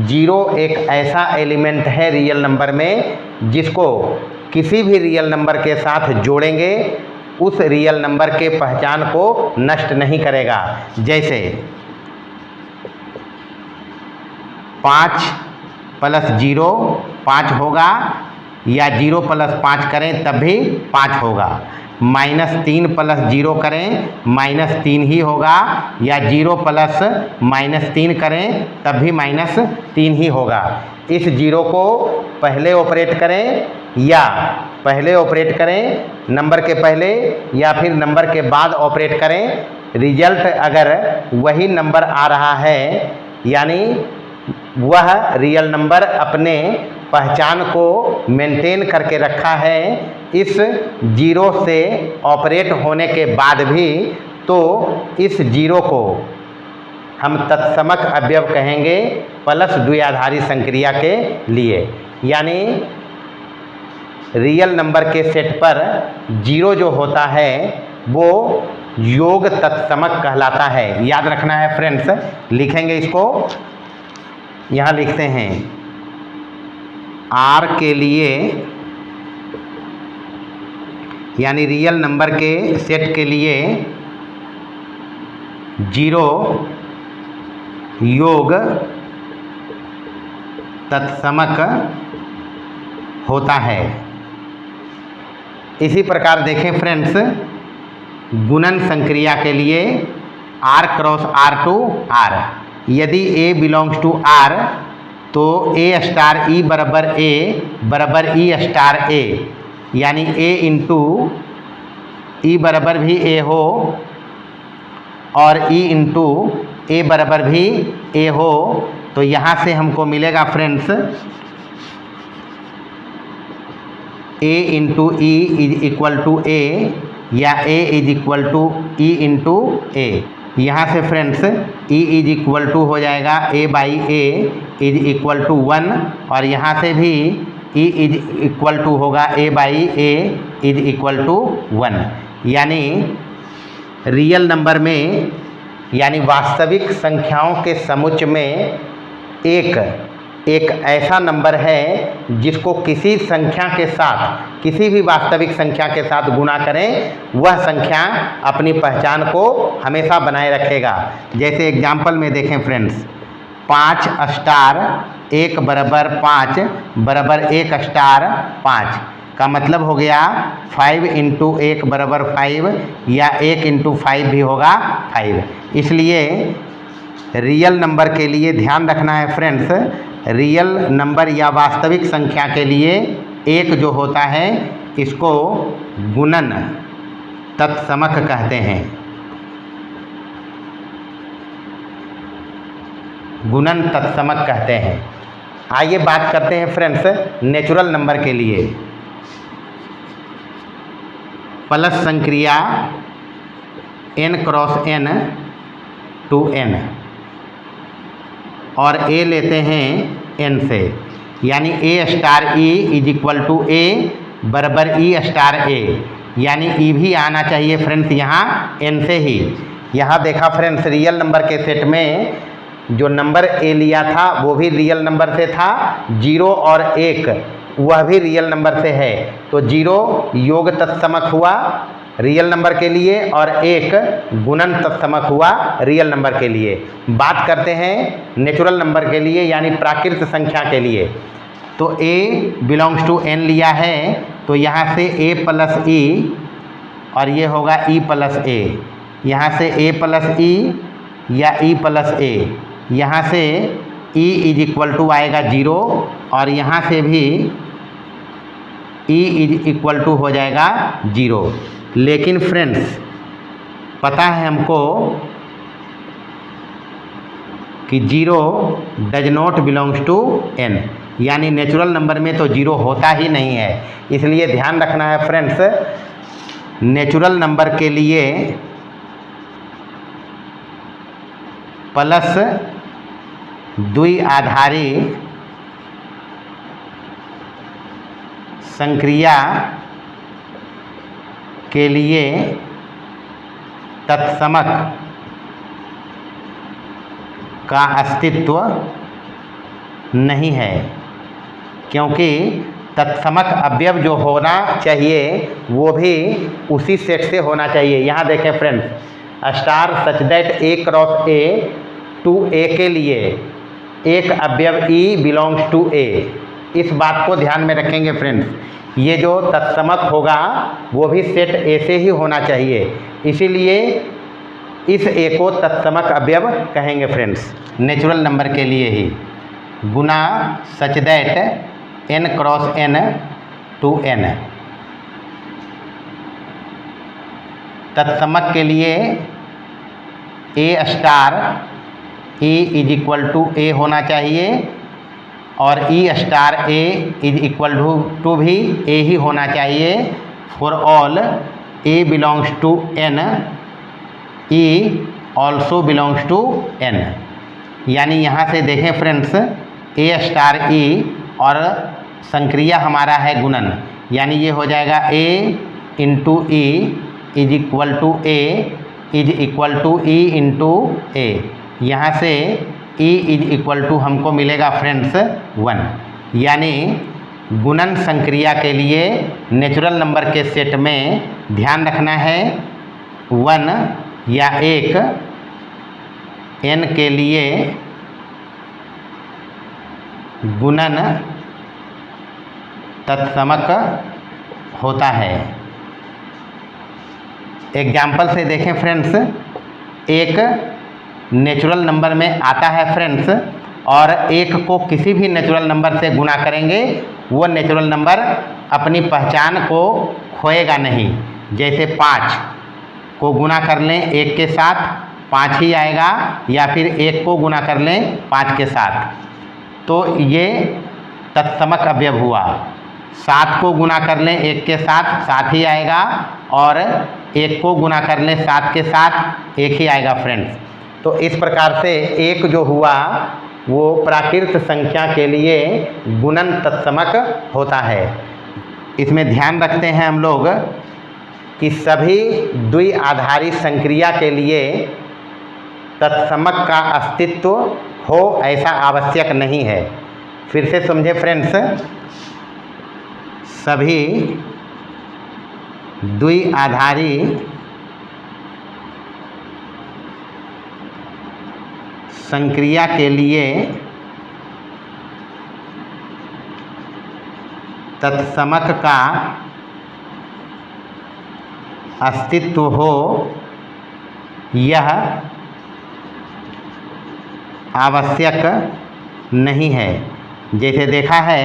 0 एक ऐसा एलिमेंट है रियल नंबर में जिसको किसी भी रियल नंबर के साथ जोड़ेंगे उस रियल नंबर के पहचान को नष्ट नहीं करेगा। जैसे 5 प्लस 0 5 होगा, या 0 प्लस 5 करें तब भी 5 होगा, -3 प्लस 0 करें -3 ही होगा, या 0 प्लस -3 करें तब भी -3 ही होगा। इस 0 को पहले ऑपरेट करें या पहले ऑपरेट करें नंबर के पहले या फिर नंबर के बाद ऑपरेट करें, रिजल्ट अगर वही नंबर आ रहा है यानी वह रियल नंबर अपने पहचान को मेंटेन करके रखा है इस 0 से ऑपरेट होने के बाद भी, तो इस 0 को हम तत्समक अवयव कहेंगे प्लस द्विआधारी संक्रिया के लिए। यानी रियल नंबर के सेट पर 0 जो होता है वो योग तत्समक कहलाता है। याद रखना है फ्रेंड्स, लिखेंगे इसको, यहाँ लिखते हैं आर के लिए यानी रियल नंबर के सेट के लिए 0 योग तत्समक होता है। इसी प्रकार देखें फ्रेंड्स, गुणन संक्रिया के लिए R cross R to R, यदि A बिलोंग्स टू R तो A स्टार E बराबर A बराबर E स्टार A, यानी A इंटू E बराबर भी A हो और E इंटू A बराबर भी A हो, तो यहाँ से हमको मिलेगा friends A into E is equal to A या A is equal to E into A। यहाँ से friends E is equal to हो जाएगा A by A is equal to 1, और यहाँ से भी E इज इक्वल टू होगा A by A is equal to 1। यानी रियल नंबर में यानी वास्तविक संख्याओं के समुच्चय में एक ऐसा नंबर है जिसको किसी संख्या के साथ, किसी भी वास्तविक संख्या के साथ गुणा करें वह संख्या अपनी पहचान को हमेशा बनाए रखेगा। जैसे एग्जाम्पल में देखें फ्रेंड्स, 5 स्टार 1 बराबर 5 बराबर 1 स्टार 5 का मतलब हो गया 5 इंटू 1 बराबर 5 या 1 इंटू 5 भी होगा 5। इसलिए रियल नंबर के लिए ध्यान रखना है फ्रेंड्स, रियल नंबर या वास्तविक संख्या के लिए एक जो होता है इसको गुणन तत्समक कहते हैं। गुणन तत्समक कहते हैं। आइए बात करते हैं फ्रेंड्स नेचुरल नंबर के लिए। प्लस संक्रिया n cross n to n और A लेते हैं n से, यानी A star E is equal to A बराबर E स्टार A, यानी E भी आना चाहिए फ्रेंड्स यहाँ n से ही। यहाँ देखा फ्रेंड्स रियल नंबर के सेट में जो नंबर A लिया था वो भी रियल नंबर से था, 0 और 1 वह भी रियल नंबर से है, तो 0 योग तत्समक हुआ रियल नंबर के लिए और 1 गुणन तत्समक हुआ रियल नंबर के लिए। बात करते हैं नेचुरल नंबर के लिए यानी प्राकृत संख्या के लिए। तो A बिलोंग्स टू n लिया है तो यहाँ से A प्लस E और ये होगा E प्लस A, यहाँ से A प्लस E या ई प्लस ए, यहाँ से ई इज इक्वल टू आएगा 0 और यहाँ से भी ई इज इक्वल टू हो जाएगा 0। लेकिन फ्रेंड्स पता है हमको कि 0 does not belongs to n, यानी नेचुरल नंबर में तो 0 होता ही नहीं है। इसलिए ध्यान रखना है फ्रेंड्स, नेचुरल नंबर के लिए प्लस द्विआधारी संक्रिया के लिए तत्समक का अस्तित्व नहीं है, क्योंकि तत्समक अवयव जो होना चाहिए वो भी उसी सेट से होना चाहिए। यहाँ देखें friends, star such that a cross a to a के लिए एक अवयव ई बिलोंग्स टू ए, इस बात को ध्यान में रखेंगे फ्रेंड्स। ये जो तत्समक होगा वो भी सेट ए से ही होना चाहिए, इसीलिए इस ए को तत्समक अवयव कहेंगे फ्रेंड्स, नेचुरल नंबर के लिए ही। गुना such that n cross n to n, तत्समक के लिए a star a is equal to a होना चाहिए और e star a is equal to भी ए ही होना चाहिए। For all a belongs to n, e also belongs to n। यानी यहाँ से देखें फ्रेंड्स, ए स्टार ई और संक्रिया हमारा है गुणन, यानी ये हो जाएगा a into e is equal to a is equal to e into a. यहाँ से ई इज इक्वल टू हमको मिलेगा फ्रेंड्स 1, यानी गुणन संक्रिया के लिए नेचुरल नंबर के सेट में ध्यान रखना है 1 या 1 n के लिए गुणन तत्समक होता है। एग्जाम्पल से देखें फ्रेंड्स, एक नेचुरल नंबर में आता है फ्रेंड्स और एक को किसी भी नेचुरल नंबर से गुणा करेंगे, वो नेचुरल नंबर अपनी पहचान को खोएगा नहीं। जैसे 5 को गुणा कर लें 1 के साथ 5 ही आएगा, या फिर 1 को गुणा कर लें 5 के साथ, तो ये तत्समक अवयव हुआ। 7 को गुणा कर लें 1 के साथ 7 ही आएगा, और 1 को गुणा कर लें 7 के साथ 1 ही आएगा फ्रेंड्स। तो इस प्रकार से एक जो हुआ वो प्राकृत संख्या के लिए गुणन तत्समक होता है। इसमें ध्यान रखते हैं हम लोग कि सभी द्विआधारी संक्रिया के लिए तत्समक का अस्तित्व हो ऐसा आवश्यक नहीं है। फिर से समझे फ्रेंड्स, सभी द्विआधारी संक्रिया के लिए तत्समक का अस्तित्व हो यह आवश्यक नहीं है। जैसे देखा है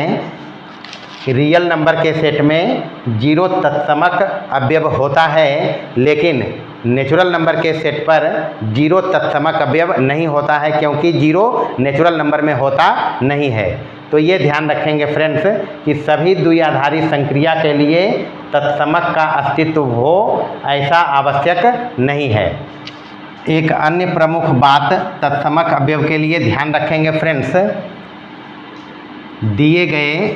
रियल नंबर के सेट में 0 तत्समक अवयव होता है, लेकिन नेचुरल नंबर के सेट पर 0 तत्समक अवयव नहीं होता है, क्योंकि 0 नेचुरल नंबर में होता नहीं है। तो ये ध्यान रखेंगे फ्रेंड्स कि सभी द्विआधारी संक्रिया के लिए तत्समक का अस्तित्व हो ऐसा आवश्यक नहीं है। एक अन्य प्रमुख बात तत्समक अवयव के लिए ध्यान रखेंगे फ्रेंड्स, दिए गए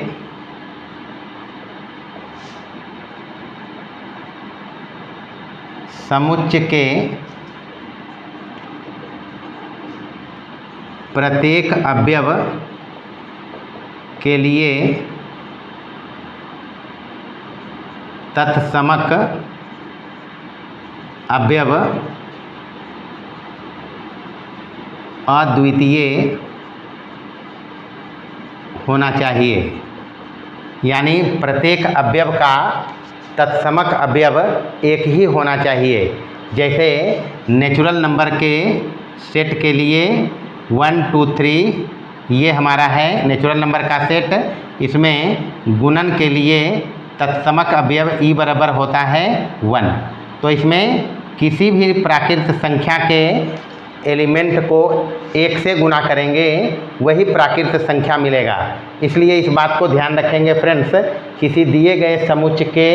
समुच्चय के प्रत्येक अवयव के लिए तत्समक अवयव अद्वितीय होना चाहिए। यानी प्रत्येक अवयव का तत्समक अवयव एक ही होना चाहिए। जैसे नेचुरल नंबर के सेट के लिए 1 2 3 ये हमारा है नेचुरल नंबर का सेट। इसमें गुणन के लिए तत्समक अवयव ई बराबर होता है 1। तो इसमें किसी भी प्राकृत संख्या के एलिमेंट को 1 से गुना करेंगे वही प्राकृत संख्या मिलेगा। इसलिए इस बात को ध्यान रखेंगे फ्रेंड्स, किसी दिए गए समुच्चय के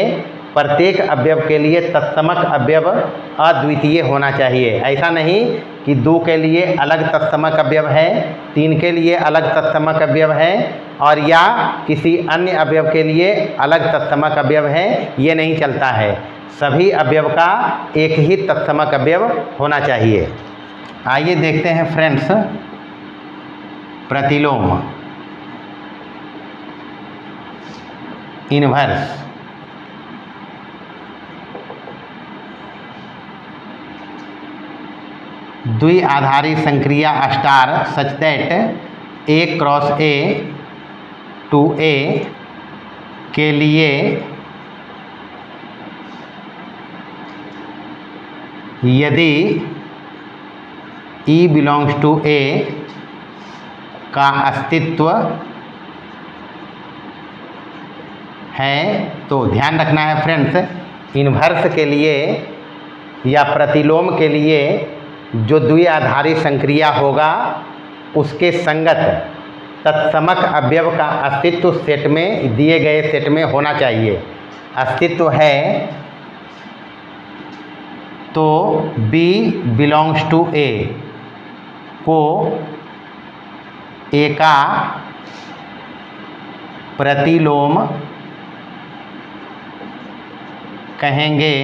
प्रत्येक अवयव के लिए तत्समक अवयव अद्वितीय होना चाहिए। ऐसा नहीं कि 2 के लिए अलग तत्समक अवयव है, 3 के लिए अलग तत्समक अवयव है और या किसी अन्य अवयव के लिए अलग तत्समक अवयव है, ये नहीं चलता है। सभी अवयव का एक ही तत्समक अवयव होना चाहिए। आइए देखते हैं फ्रेंड्स प्रतिलोम इनवर्स। द्विआधारी संक्रिया star such that A cross A to A के लिए यदि E बिलोंग्स टू A का अस्तित्व है, तो ध्यान रखना है फ्रेंड्स, इन्वर्स के लिए या प्रतिलोम के लिए जो द्विआधारी संक्रिया होगा उसके संगत तत्समक अवयव का अस्तित्व सेट में, दिए गए सेट में होना चाहिए। अस्तित्व है तो B बिलोंग्स टू A को A का प्रतिलोम कहेंगे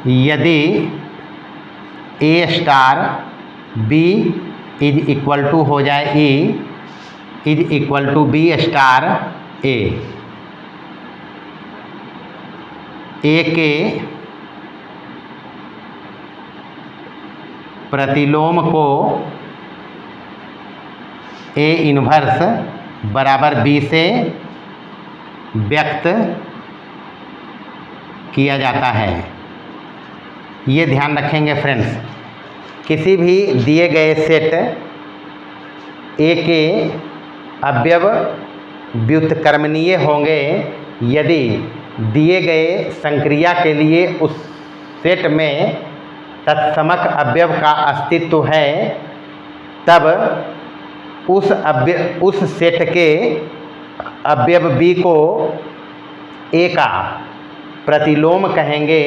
यदि A star B is equal to हो जाए E is equal to B star A। A के प्रतिलोम को A इन्वर्स बराबर B से व्यक्त किया जाता है। ये ध्यान रखेंगे फ्रेंड्स, किसी भी दिए गए सेट A के अवयव व्युत्क्रमणीय होंगे यदि दिए गए संक्रिया के लिए उस सेट में तत्समक अवयव का अस्तित्व है, तब उस सेट के अवयव B को A का प्रतिलोम कहेंगे।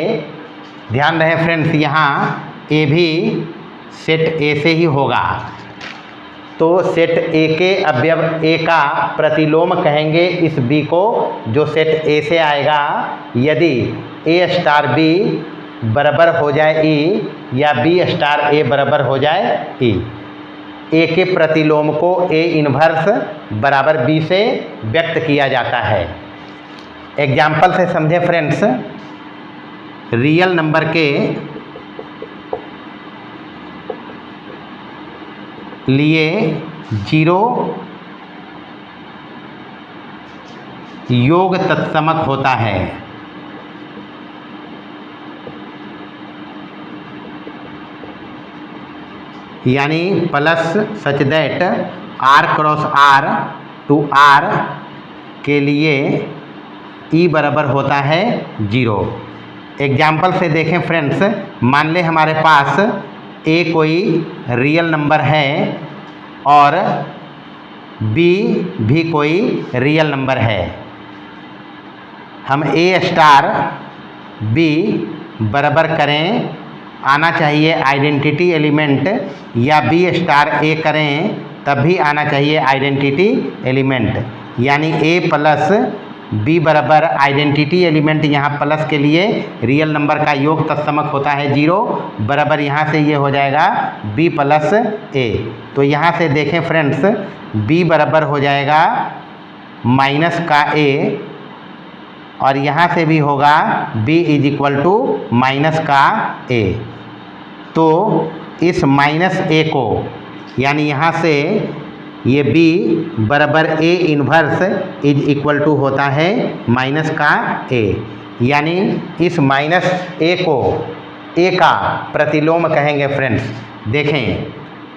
ध्यान रहे फ्रेंड्स, यहाँ A भी सेट A से ही होगा, तो सेट A के अवयव A का प्रतिलोम कहेंगे इस B को जो सेट A से आएगा यदि A स्टार B बराबर हो जाए E या B स्टार A बराबर हो जाए E। A के प्रतिलोम को A इन्वर्स बराबर B से व्यक्त किया जाता है। एग्जाम्पल से समझे फ्रेंड्स, रियल नंबर के लिए 0 योग तत्समक होता है। यानी plus such that R cross R to R के लिए E बराबर होता है 0। एग्जाम्पल से देखें फ्रेंड्स, मान लें हमारे पास A कोई रियल नंबर है और B भी कोई रियल नंबर है। हम A स्टार B बराबर करें, आना चाहिए आइडेंटिटी एलिमेंट, या B स्टार A करें तब भी आना चाहिए आइडेंटिटी एलिमेंट। यानी A प्लस B बराबर आइडेंटिटी एलिमेंट, यहाँ प्लस के लिए रियल नंबर का योग तत्समक होता है 0 बराबर, यहाँ से ये हो जाएगा B प्लस A। तो यहाँ से देखें फ्रेंड्स, B बराबर हो जाएगा माइनस का A और यहाँ से भी होगा B is equal to minus का A। तो इस माइनस A को, यानी यहाँ से ये B बराबर A inverse is equal to होता है माइनस का A। यानी इस माइनस A को ए का प्रतिलोम कहेंगे फ्रेंड्स। देखें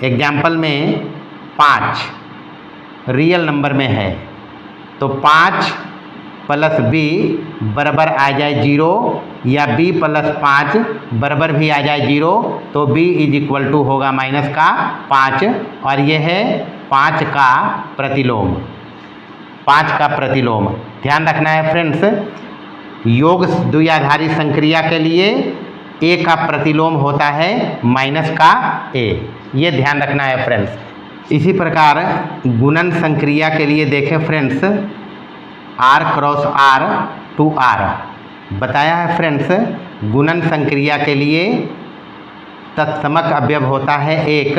एग्जाम्पल में 5 रियल नंबर में है तो 5 प्लस बी बराबर आ जाए 0 या b प्लस 5 बराबर भी आ जाए 0 तो b इज इक्वल टू होगा माइनस का 5 और ये है 5 का प्रतिलोम। 5 का प्रतिलोम ध्यान रखना है फ्रेंड्स, योग द्विआधारी संक्रिया के लिए a का प्रतिलोम होता है माइनस का a, ये ध्यान रखना है फ्रेंड्स। इसी प्रकार गुणन संक्रिया के लिए देखें friends, r cross r to r बताया है फ्रेंड्स। गुणन संक्रिया के लिए तत्समक अवयव होता है एक,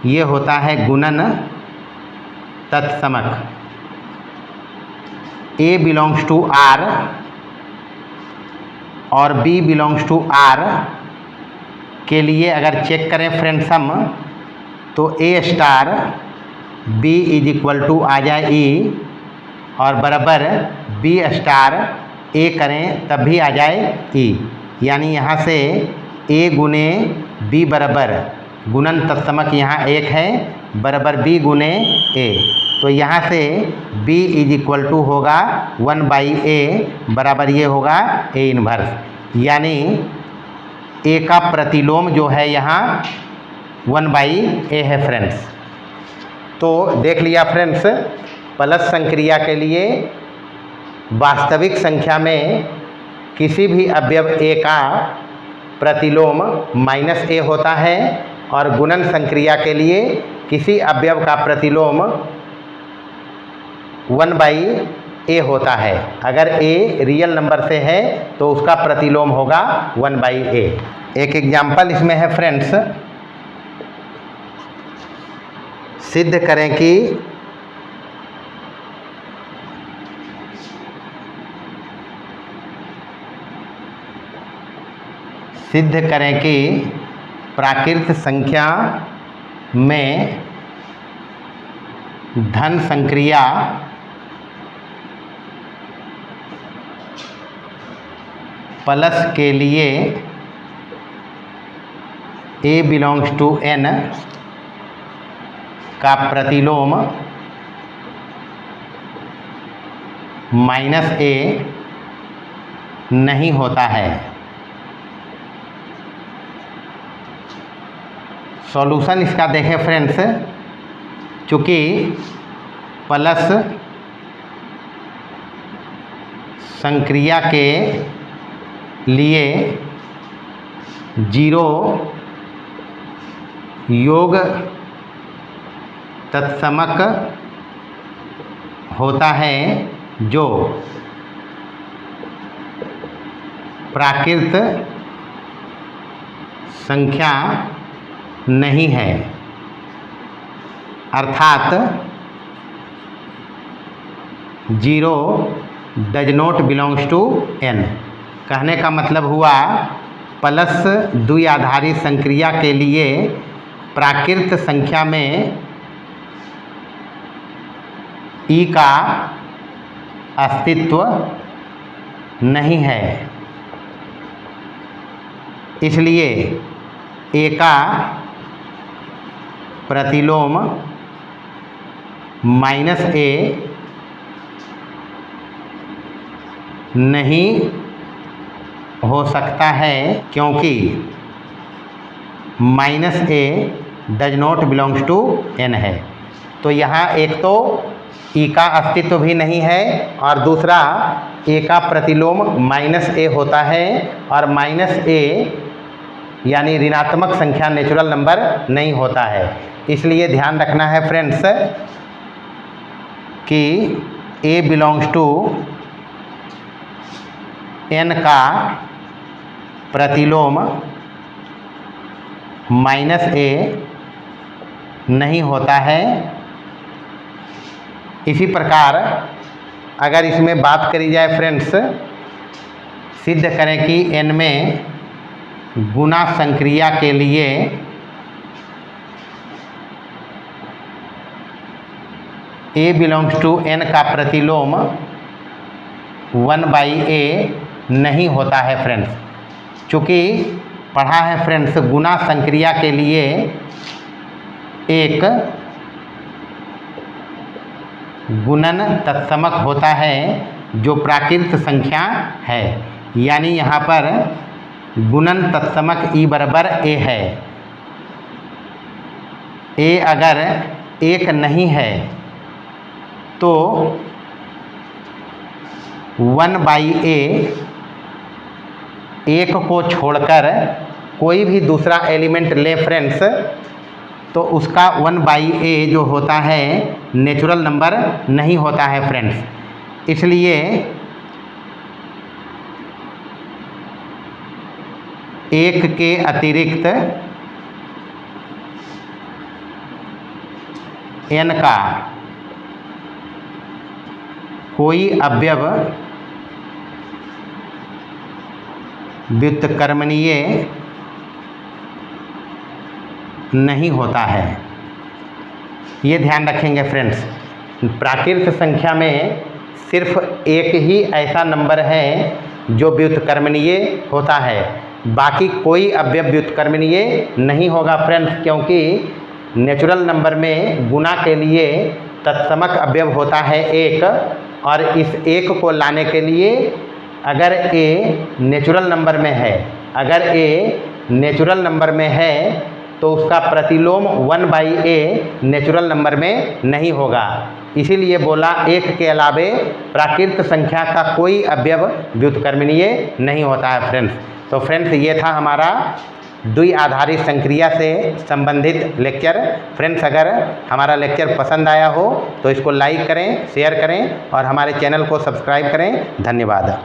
ये होता है गुणन तत्समक। a बिलोंग्स टू r और b बिलोंग्स टू r के लिए अगर चेक करें फ्रेंड्स हम तो a star b is equal to आ जाए e और बराबर b स्टार a करें तब भी आ जाए e, यानी यहाँ से a गुने b बराबर गुणन तत्समक यहाँ एक है बराबर b गुने a, तो यहाँ से b इज इक्वल टू होगा 1/a बराबर ये होगा a इन्वर्स, यानी a का प्रतिलोम जो है यहाँ 1/a है फ्रेंड्स। तो देख लिया फ्रेंड्स, प्लस संक्रिया के लिए वास्तविक संख्या में किसी भी अवयव a का प्रतिलोम माइनस a होता है और गुणन संक्रिया के लिए किसी अवयव का प्रतिलोम 1/a होता है। अगर a रियल नंबर से है तो उसका प्रतिलोम होगा 1/a। एक एग्जाम्पल इसमें है फ्रेंड्स, सिद्ध करें कि प्राकृत संख्या में धन संक्रिया प्लस के लिए a बिलोंग्स टू n का प्रतिलोम माइनस a नहीं होता है। सॉल्यूशन इसका देखें फ्रेंड्स, चूँकि प्लस संक्रिया के लिए 0 योग तत्समक होता है जो प्राकृत संख्या नहीं है, अर्थात 0 does not belongs to n। कहने का मतलब हुआ प्लस द्विआधारी संक्रिया के लिए प्राकृत संख्या में e का अस्तित्व नहीं है, इसलिए a का प्रतिलोम माइनस a नहीं हो सकता है, क्योंकि minus a does not belongs to n है। तो यहाँ एक तो e का अस्तित्व भी नहीं है और दूसरा a का प्रतिलोम माइनस a होता है और माइनस a यानी ऋणात्मक संख्या नेचुरल नंबर नहीं होता है। इसलिए ध्यान रखना है फ्रेंड्स कि a बिलोंग्स टू n का प्रतिलोम माइनस a नहीं होता है। इसी प्रकार अगर इसमें बात करी जाए फ्रेंड्स, सिद्ध करें कि n में गुणा संक्रिया के लिए a बिलोंग्स टू n का प्रतिलोम 1/a नहीं होता है फ्रेंड्स। चूँकि पढ़ा है फ्रेंड्स, गुना संक्रिया के लिए एक गुणन तत्समक होता है जो प्राकृत संख्या है, यानी यहाँ पर गुणन तत्समक E बराबर A है। A अगर एक नहीं है तो 1/A एक को छोड़कर कोई भी दूसरा एलिमेंट ले फ्रेंड्स, तो उसका 1/A जो होता है नेचुरल नंबर नहीं होता है फ्रेंड्स। इसलिए एक के अतिरिक्त n का कोई अवयव व्युत्क्रमणीय नहीं होता है। ये ध्यान रखेंगे फ्रेंड्स, प्राकृत संख्या में सिर्फ एक ही ऐसा नंबर है जो व्युत्क्रमणीय होता है, बाकी कोई अवयव व्युत्क्रमणीय नहीं होगा फ्रेंड्स, क्योंकि नेचुरल नंबर में गुना के लिए तत्समक अवयव होता है एक, और इस एक को लाने के लिए अगर A नेचुरल नंबर में है, अगर A नेचुरल नंबर में है तो उसका प्रतिलोम 1/A नेचुरल नंबर में नहीं होगा। इसीलिए बोला एक के अलावे प्राकृत संख्या का कोई अवयव व्युत्क्रमणीय नहीं होता है फ्रेंड्स। तो फ्रेंड्स ये था हमारा द्वि आधारित संक्रिया से संबंधित लेक्चर। फ्रेंड्स अगर हमारा लेक्चर पसंद आया हो तो इसको लाइक करें, शेयर करें और हमारे चैनल को सब्सक्राइब करें। धन्यवाद।